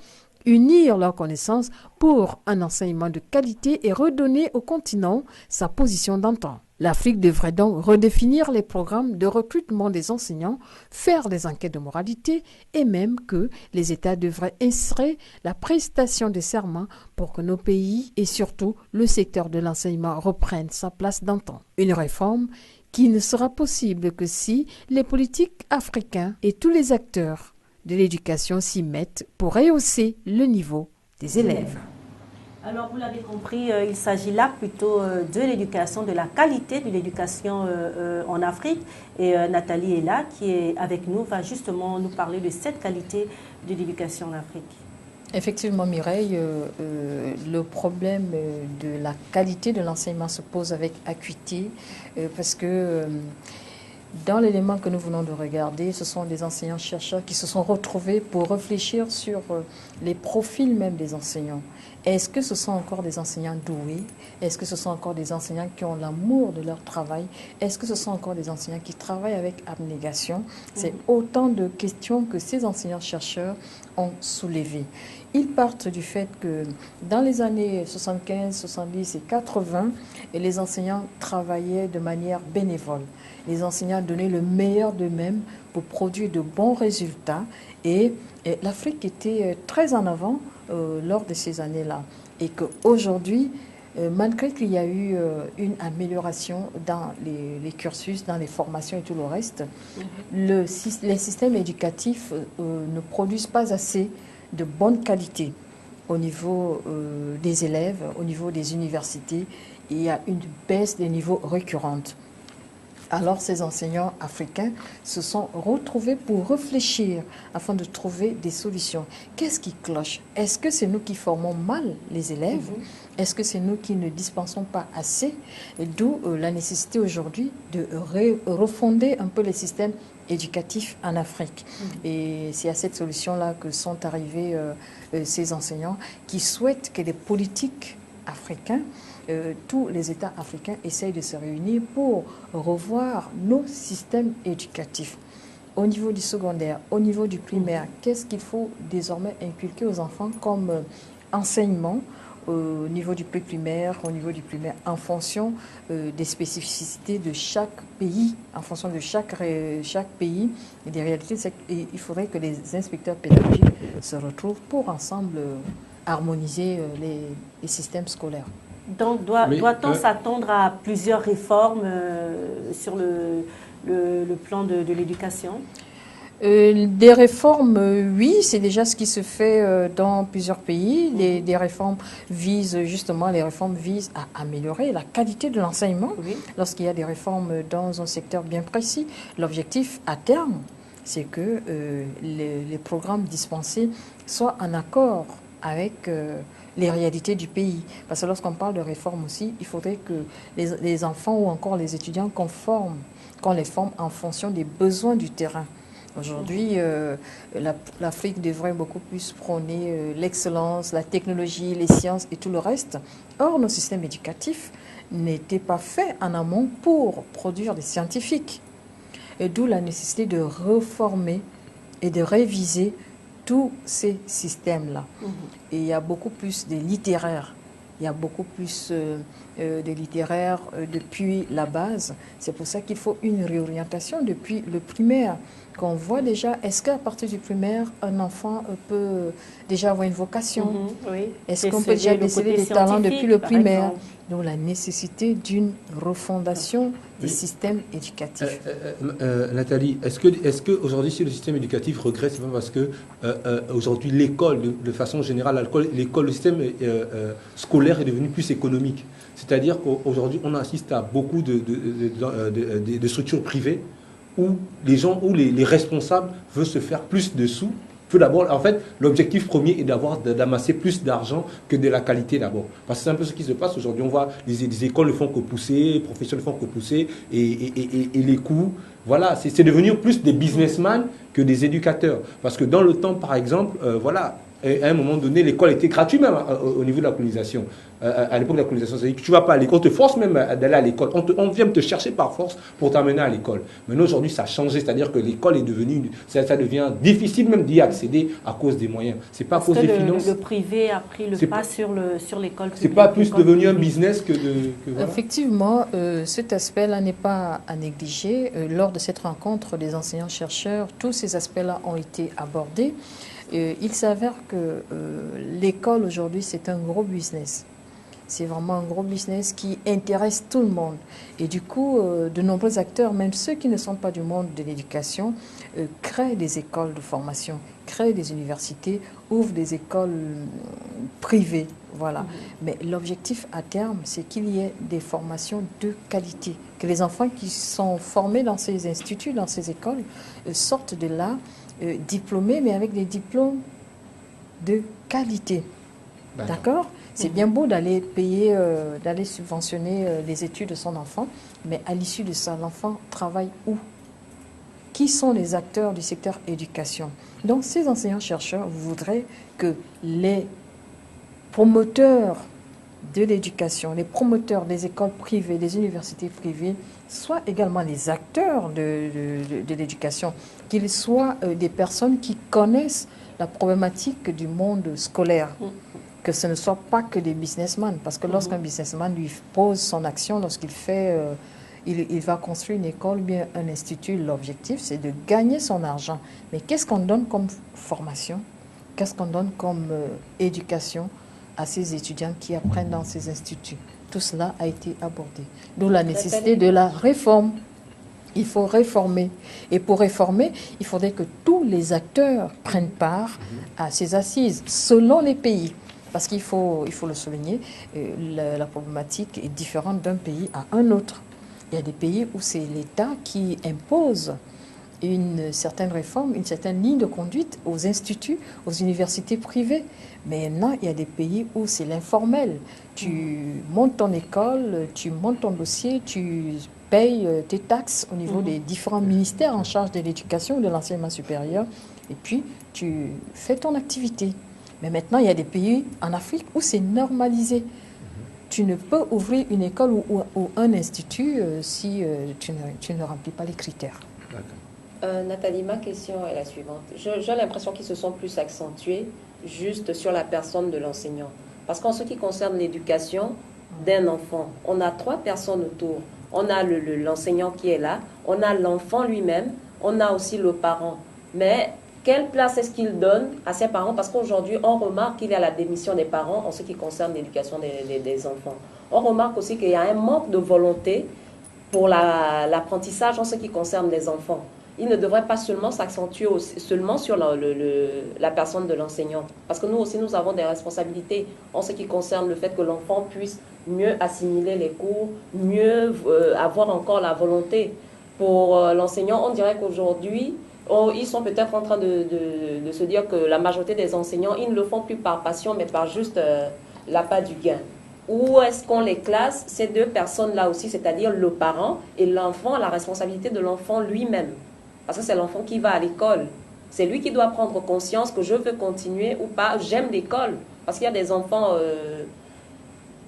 unir leurs connaissances pour un enseignement de qualité et redonner au continent sa position d'antan. L'Afrique devrait donc redéfinir les programmes de recrutement des enseignants, faire des enquêtes de moralité et même que les États devraient insérer la prestation de serment pour que nos pays et surtout le secteur de l'enseignement reprennent sa place d'antan. Une réforme qui ne sera possible que si les politiques africains et tous les acteurs de l'éducation s'y mettent pour rehausser le niveau des élèves. Alors, vous l'avez compris, il s'agit là plutôt de l'éducation, de la qualité de l'éducation en Afrique. Et Nathalie est là, qui est avec nous, va justement nous parler de cette qualité de l'éducation en Afrique. Effectivement, Mireille, le problème de la qualité de l'enseignement se pose avec acuité parce que dans l'élément que nous venons de regarder, ce sont des enseignants-chercheurs qui se sont retrouvés pour réfléchir sur les profils même des enseignants. Est-ce que ce sont encore des enseignants doués? Est-ce que ce sont encore des enseignants qui ont l'amour de leur travail? Est-ce que ce sont encore des enseignants qui travaillent avec abnégation? C'est autant de questions que ces enseignants-chercheurs ont soulevées. Ils partent du fait que dans les années 75, 70 et 80, les enseignants travaillaient de manière bénévole. Les enseignants donnaient le meilleur d'eux-mêmes pour produire de bons résultats. Et l'Afrique était très en avant lors de ces années-là. Et qu'aujourd'hui, malgré qu'il y a eu une amélioration dans les cursus, dans les formations et tout le reste, les systèmes éducatifs ne produisent pas assez de bonne qualité au niveau des élèves, au niveau des universités. Il y a une baisse des niveaux récurrente. Alors ces enseignants africains se sont retrouvés pour réfléchir afin de trouver des solutions. Qu'est-ce qui cloche? Est-ce que c'est nous qui formons mal les élèves? Est-ce que c'est nous qui ne dispensons pas assez? D'où la nécessité aujourd'hui de refonder un peu les systèmes éducatifs en Afrique. Et c'est à cette solution-là que sont arrivés ces enseignants qui souhaitent que les politiques africains, tous les États africains essayent de se réunir pour revoir nos systèmes éducatifs. Au niveau du secondaire, au niveau du primaire, qu'est-ce qu'il faut désormais inculquer aux enfants comme enseignement au niveau du primaire, au niveau du primaire, en fonction des spécificités de chaque pays, en fonction de chaque pays et des réalités. Il faudrait que les inspecteurs pédagogiques se retrouvent pour ensemble harmoniser les systèmes scolaires. Donc, doit-on s'attendre à plusieurs réformes sur le plan de l'éducation? Des réformes, oui, c'est déjà ce qui se fait dans plusieurs pays. Des réformes visent à améliorer la qualité de l'enseignement. Lorsqu'il y a des réformes dans un secteur bien précis, l'objectif à terme, c'est que les programmes dispensés soient en accord avec les réalités du pays. Parce que lorsqu'on parle de réforme aussi, il faudrait que les enfants ou encore les étudiants qu'on les forme en fonction des besoins du terrain. Aujourd'hui, l'Afrique devrait beaucoup plus prôner l'excellence, la technologie, les sciences et tout le reste. Or, nos systèmes éducatifs n'étaient pas faits en amont pour produire des scientifiques. Et d'où la nécessité de reformer et de réviser tous ces systèmes-là. Et il y a beaucoup plus de littéraires. Il y a beaucoup plus de littéraires depuis la base. C'est pour ça qu'il faut une réorientation depuis le primaire. Qu'on voit déjà, est-ce qu'à partir du primaire, un enfant peut déjà avoir une vocation? Est-ce qu'on peut déjà déceler des talents depuis le primaire? Donc la nécessité d'une refondation des systèmes éducatifs. Nathalie, est-ce que aujourd'hui, si le système éducatif regrette, c'est pas parce que aujourd'hui l'école, de façon générale, le système scolaire est devenu plus économique. C'est-à-dire qu'aujourd'hui, on assiste à beaucoup de structures privées où les responsables veulent se faire plus de sous. D'abord, en fait, l'objectif premier est d'amasser plus d'argent que de la qualité d'abord. Parce que c'est un peu ce qui se passe aujourd'hui. On voit les écoles ne font que pousser, les professeurs ne font que pousser, et les coûts. Voilà, c'est devenu plus des businessmen que des éducateurs. Parce que dans le temps, par exemple, à un moment donné, l'école était gratuite même au niveau de la colonisation. À l'époque de la colonisation, c'est-à-dire que tu ne vas pas à l'école, on te force même d'aller à l'école. On vient te chercher par force pour t'amener à l'école. Maintenant, aujourd'hui, ça a changé, c'est-à-dire que l'école est devenue, ça devient difficile même d'y accéder à cause des moyens. C'est pas à cause des finances. Le privé a pris le pas sur l'école publique. C'est pas plus devenu un business que voilà. Effectivement, cet aspect-là n'est pas à négliger. Lors de cette rencontre des enseignants-chercheurs, tous ces aspects-là ont été abordés. Il s'avère que l'école aujourd'hui, c'est un gros business. C'est vraiment un gros business qui intéresse tout le monde. Et du coup, de nombreux acteurs, même ceux qui ne sont pas du monde de l'éducation, créent des écoles de formation, créent des universités, ouvrent des écoles privées. Voilà. Mais l'objectif à terme, c'est qu'il y ait des formations de qualité. Que les enfants qui sont formés dans ces instituts, dans ces écoles, sortent de là diplômés, mais avec des diplômes de qualité. D'accord? C'est bien beau d'aller payer, d'aller subventionner les études de son enfant, mais à l'issue de ça, l'enfant travaille où? Qui sont les acteurs du secteur éducation? Donc, ces enseignants-chercheurs voudraient que les promoteurs de l'éducation, les promoteurs des écoles privées, des universités privées, soient également les acteurs de l'éducation, qu'ils soient des personnes qui connaissent la problématique du monde scolaire, que ce ne soit pas que des businessmen, parce que lorsqu'un businessman lui pose son action, lorsqu'il fait, il va construire une école, bien un institut, l'objectif c'est de gagner son argent. Mais qu'est-ce qu'on donne comme formation? Qu'est-ce qu'on donne comme éducation à ces étudiants qui apprennent dans ces instituts? Tout cela a été abordé. D'où la nécessité de la réforme. Il faut réformer. Et pour réformer, il faudrait que tous les acteurs prennent part à ces assises, selon les pays. Parce qu'il faut le souligner, la problématique est différente d'un pays à un autre. Il y a des pays où c'est l'État qui impose une certaine réforme, une certaine ligne de conduite aux instituts, aux universités privées. Mais maintenant, il y a des pays où c'est l'informel. Tu montes ton école, tu montes ton dossier, tu payes tes taxes au niveau des différents ministères en charge de l'éducation ou de l'enseignement supérieur, et puis tu fais ton activité. Mais maintenant, il y a des pays en Afrique où c'est normalisé. Tu ne peux ouvrir une école ou un institut si tu ne remplis pas les critères. Nathalie, ma question est la suivante. J'ai l'impression qu'ils se sont plus accentués juste sur la personne de l'enseignant. Parce qu'en ce qui concerne l'éducation d'un enfant, on a 3 personnes autour. On a l'enseignant qui est là, on a l'enfant lui-même, on a aussi le parent. Mais quelle place est-ce qu'il donne à ses parents? Parce qu'aujourd'hui, on remarque qu'il y a la démission des parents en ce qui concerne l'éducation des enfants. On remarque aussi qu'il y a un manque de volonté pour l'apprentissage en ce qui concerne les enfants. Il ne devrait pas seulement s'accentuer seulement sur la personne de l'enseignant. Parce que nous aussi, nous avons des responsabilités en ce qui concerne le fait que l'enfant puisse mieux assimiler les cours, mieux avoir encore la volonté. Pour l'enseignant, on dirait qu'aujourd'hui, ils sont peut-être en train de se dire que la majorité des enseignants, ils ne le font plus par passion, mais par juste l'appât du gain. Où est-ce qu'on les classe, ces 2 personnes-là aussi, c'est-à-dire le parent et l'enfant, la responsabilité de l'enfant lui-même? Parce que c'est l'enfant qui va à l'école. C'est lui qui doit prendre conscience que je veux continuer ou pas. J'aime l'école. Parce qu'il y a des enfants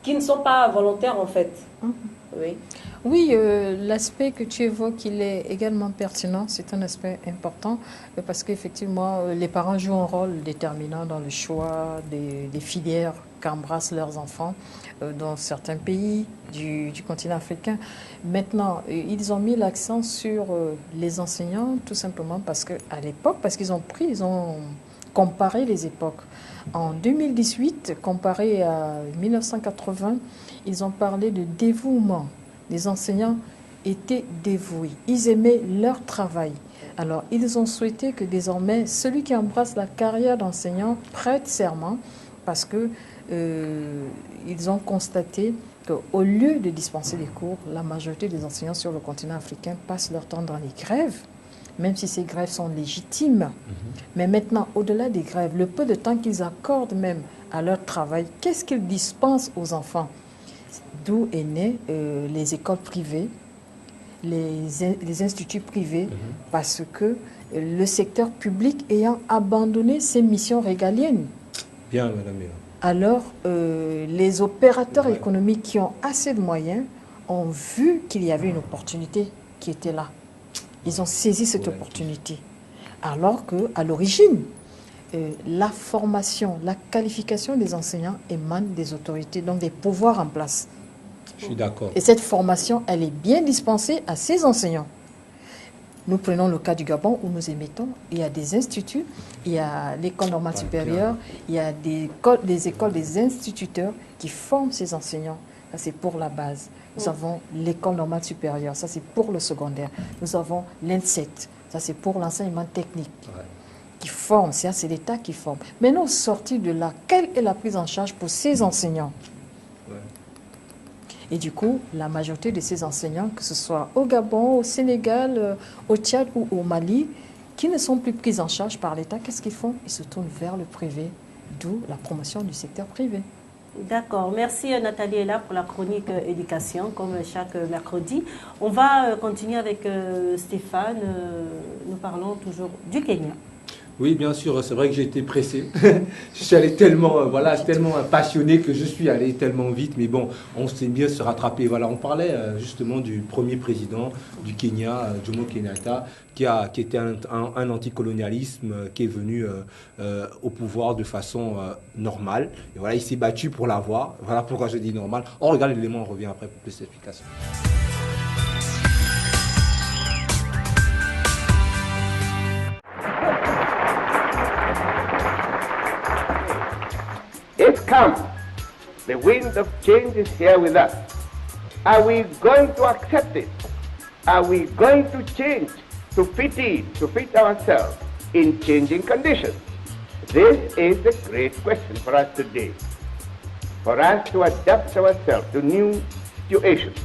qui ne sont pas volontaires, en fait. Oui. Oui, l'aspect que tu évoques, il est également pertinent. C'est un aspect important parce qu'effectivement, les parents jouent un rôle déterminant dans le choix des filières qu'embrassent leurs enfants dans certains pays du continent africain. Maintenant, ils ont mis l'accent sur les enseignants tout simplement parce qu'à l'époque, parce qu'ils ont comparé les époques. En 2018, comparé à 1980, ils ont parlé de dévouement. Les enseignants étaient dévoués. Ils aimaient leur travail. Alors, ils ont souhaité que désormais, celui qui embrasse la carrière d'enseignant prête serment parce que ils ont constaté qu'au lieu de dispenser des cours, la majorité des enseignants sur le continent africain passent leur temps dans les grèves, même si ces grèves sont légitimes. Mais maintenant, au-delà des grèves, le peu de temps qu'ils accordent même à leur travail, qu'est-ce qu'ils dispensent aux enfants? D'où est né les écoles privées, les instituts privés, parce que le secteur public ayant abandonné ses missions régaliennes. Bien, madame. Alors, les opérateurs économiques qui ont assez de moyens ont vu qu'il y avait une opportunité qui était là. Ils ont saisi cette opportunité. Alors qu'à l'origine, la formation, la qualification des enseignants émane des autorités, donc des pouvoirs en place. Je suis d'accord. Et cette formation, elle est bien dispensée à ces enseignants. Nous prenons le cas du Gabon où nous émettons. Il y a des instituts, il y a l'école normale supérieure, il y a des écoles des instituteurs qui forment ces enseignants. Ça, c'est pour la base. Nous avons l'école normale supérieure, ça, c'est pour le secondaire. Nous avons l'INSET, ça, c'est pour l'enseignement technique. Qui forme, c'est l'État qui forme. Mais nous, sortis de là, quelle est la prise en charge pour ces enseignants? Et du coup, la majorité de ces enseignants, que ce soit au Gabon, au Sénégal, au Tchad ou au Mali, qui ne sont plus pris en charge par l'État, qu'est-ce qu'ils font? Ils se tournent vers le privé, d'où la promotion du secteur privé. D'accord. Merci Nathalie est là pour la chronique éducation, comme chaque mercredi. On va continuer avec Stéphane. Nous parlons toujours du Kenya. Oui, bien sûr, c'est vrai que j'ai été pressé. Je suis allé tellement, tellement passionné que je suis allé tellement vite. Mais bon, on sait bien se rattraper. Voilà, on parlait justement du premier président du Kenya, Jomo Kenyatta, qui était un anticolonialisme, qui est venu au pouvoir de façon normale. Et voilà, il s'est battu pour l'avoir. Voilà pourquoi je dis normal. On regarde l'élément, on revient après pour plus d'explications. It's come. The wind of change is here with us. Are we going to accept it? Are we going to change to fit ourselves in changing conditions? This is the great question for us today. For us to adapt ourselves to new situations.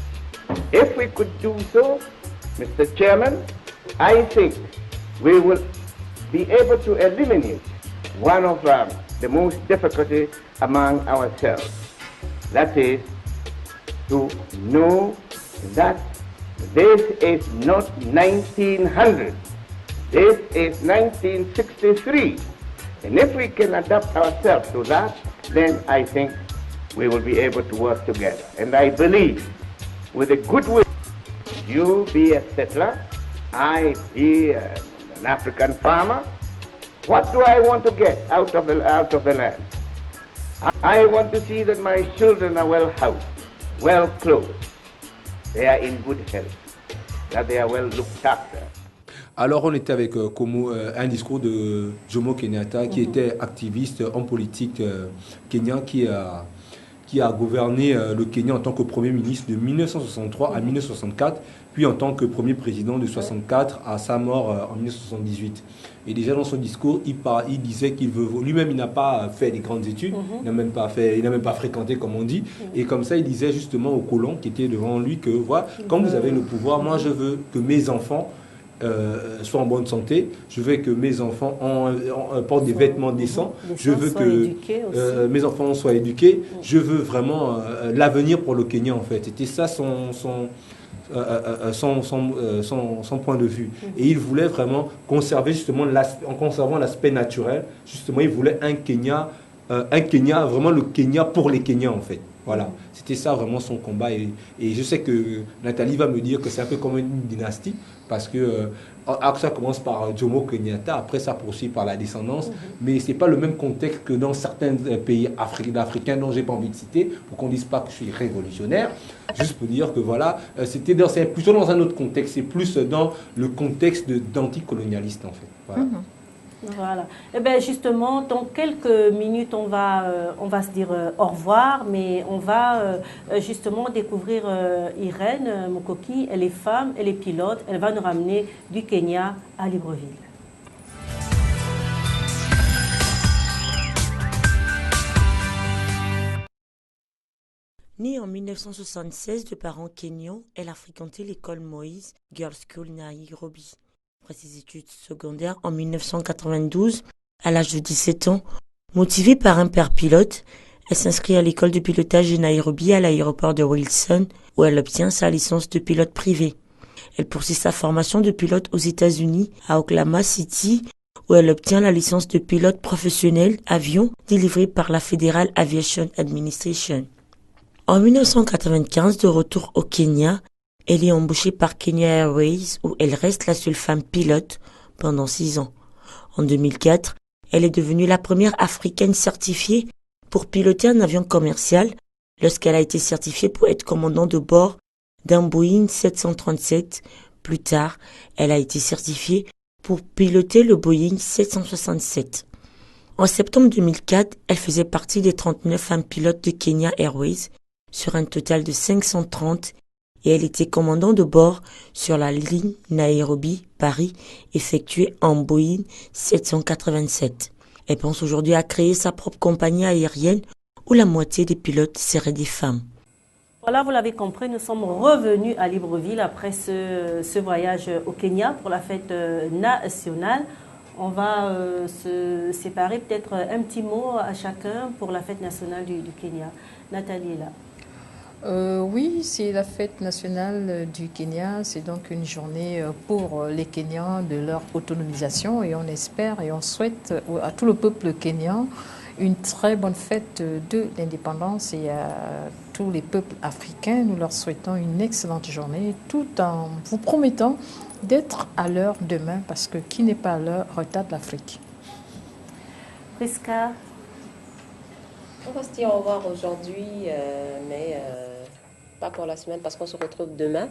If we could do so, Mr. Chairman, I think we will be able to eliminate one of the most difficulty among ourselves. That is to know that this is not 1900. This is 1963. And if we can adapt ourselves to that, then I think we will be able to work together. And I believe with a goodwill, you be a settler, I be an African farmer. What do I want to get out of the land? I want to see that my children are well housed, well clothed, they are in good health, that they are well looked after. Alors on était avec un discours de Jomo Kenyatta, qui était activiste en politique kenyan, qui a gouverné le Kenya en tant que Premier ministre de 1963 à 1964, puis en tant que Premier président de 1964 à sa mort en 1978. Et déjà dans son discours, il disait qu'il veut... Lui-même, il n'a pas fait des grandes études, il n'a même pas fréquenté, comme on dit. Et comme ça, il disait justement aux colons qui étaient devant lui que, voilà, quand vous avez le pouvoir, moi je veux que mes enfants soient en bonne santé, je veux que mes enfants portent des vêtements décents, je veux que mes enfants soient éduqués, je veux vraiment l'avenir pour le Kenya en fait. C'était ça son point de vue. Et il voulait vraiment conserver justement, en conservant l'aspect naturel, justement il voulait un Kenya, vraiment le Kenya pour les Kenyans en fait. Voilà, c'était ça vraiment son combat. Et je sais que Nathalie va me dire que c'est un peu comme une dynastie, parce que ça commence par Jomo Kenyatta, après ça poursuit par la descendance, mais ce n'est pas le même contexte que dans certains pays africains dont je n'ai pas envie de citer, pour qu'on ne dise pas que je suis révolutionnaire, juste pour dire que voilà, c'est plutôt dans un autre contexte, c'est plus dans le contexte d'anticolonialiste en fait. Voilà. Voilà. Et bien justement, dans quelques minutes, on va se dire au revoir, mais on va justement découvrir Irène Mukoki. Elle est femme, elle est pilote, elle va nous ramener du Kenya à Libreville. Née en 1976 de parents kenyans, elle a fréquenté l'école Moïse Girls School Nairobi. Après ses études secondaires en 1992, à l'âge de 17 ans, motivée par un père pilote, elle s'inscrit à l'école de pilotage de Nairobi à l'aéroport de Wilson, où elle obtient sa licence de pilote privé. Elle poursuit sa formation de pilote aux États-Unis, à Oklahoma City, où elle obtient la licence de pilote professionnel avion délivrée par la Federal Aviation Administration. En 1995, de retour au Kenya, elle est embauchée par Kenya Airways où elle reste la seule femme pilote pendant 6 ans. En 2004, elle est devenue la première africaine certifiée pour piloter un avion commercial lorsqu'elle a été certifiée pour être commandant de bord d'un Boeing 737. Plus tard, elle a été certifiée pour piloter le Boeing 767. En septembre 2004, elle faisait partie des 39 femmes pilotes de Kenya Airways sur un total de 530 et elle était commandant de bord sur la ligne Nairobi-Paris effectuée en Boeing 787. Elle pense aujourd'hui à créer sa propre compagnie aérienne où la moitié des pilotes seraient des femmes. Voilà, vous l'avez compris, nous sommes revenus à Libreville après ce voyage au Kenya pour la fête nationale. On va se séparer, peut-être un petit mot à chacun pour la fête nationale du Kenya. Nathalie est là. Oui, c'est la fête nationale du Kenya. C'est donc une journée pour les Kenyans de leur autonomisation et on espère et on souhaite à tout le peuple kenyan une très bonne fête de l'indépendance et à tous les peuples africains. Nous leur souhaitons une excellente journée tout en vous promettant d'être à l'heure demain parce que qui n'est pas à l'heure retarde l'Afrique. Prisca. On va se dire au revoir aujourd'hui, mais pas pour la semaine parce qu'on se retrouve demain.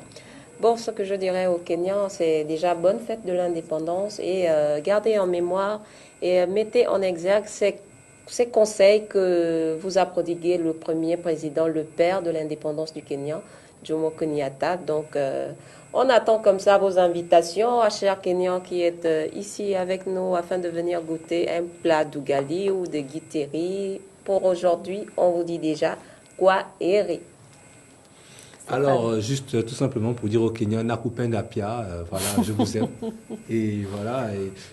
Bon, ce que je dirais aux Kenyans, c'est déjà bonne fête de l'indépendance et gardez en mémoire et mettez en exergue ces conseils que vous a prodigué le premier président, le père de l'indépendance du Kenya, Jomo Kenyatta. Donc, on attend comme ça vos invitations à chers Kenyans qui êtes ici avec nous afin de venir goûter un plat d'ugali ou de githeri. Pour aujourd'hui, on vous dit déjà quoi eri. Alors, juste tout simplement pour dire au Kenya, Nakupenda Pia, voilà, je vous aime. Et voilà,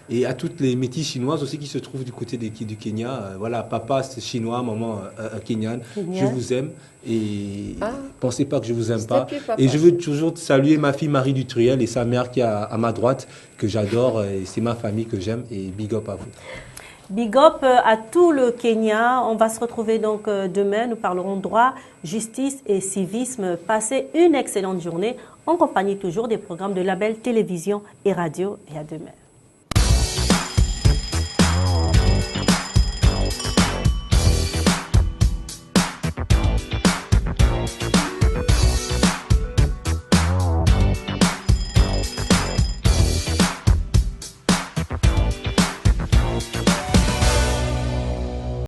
et à toutes les métis chinoises aussi qui se trouvent du côté du Kenya, voilà, papa c'est chinois, maman kenyane, je vous aime. Et pensez pas que je vous aime pas. Et je veux toujours saluer ma fille Marie Dutriel et sa mère qui est à ma droite, que j'adore, et c'est ma famille que j'aime, et big up à vous. Big up à tout le Kenya. On va se retrouver donc demain. Nous parlerons droit, justice et civisme. Passez une excellente journée en compagnie toujours des programmes de Label Télévision et Radio. Et à demain.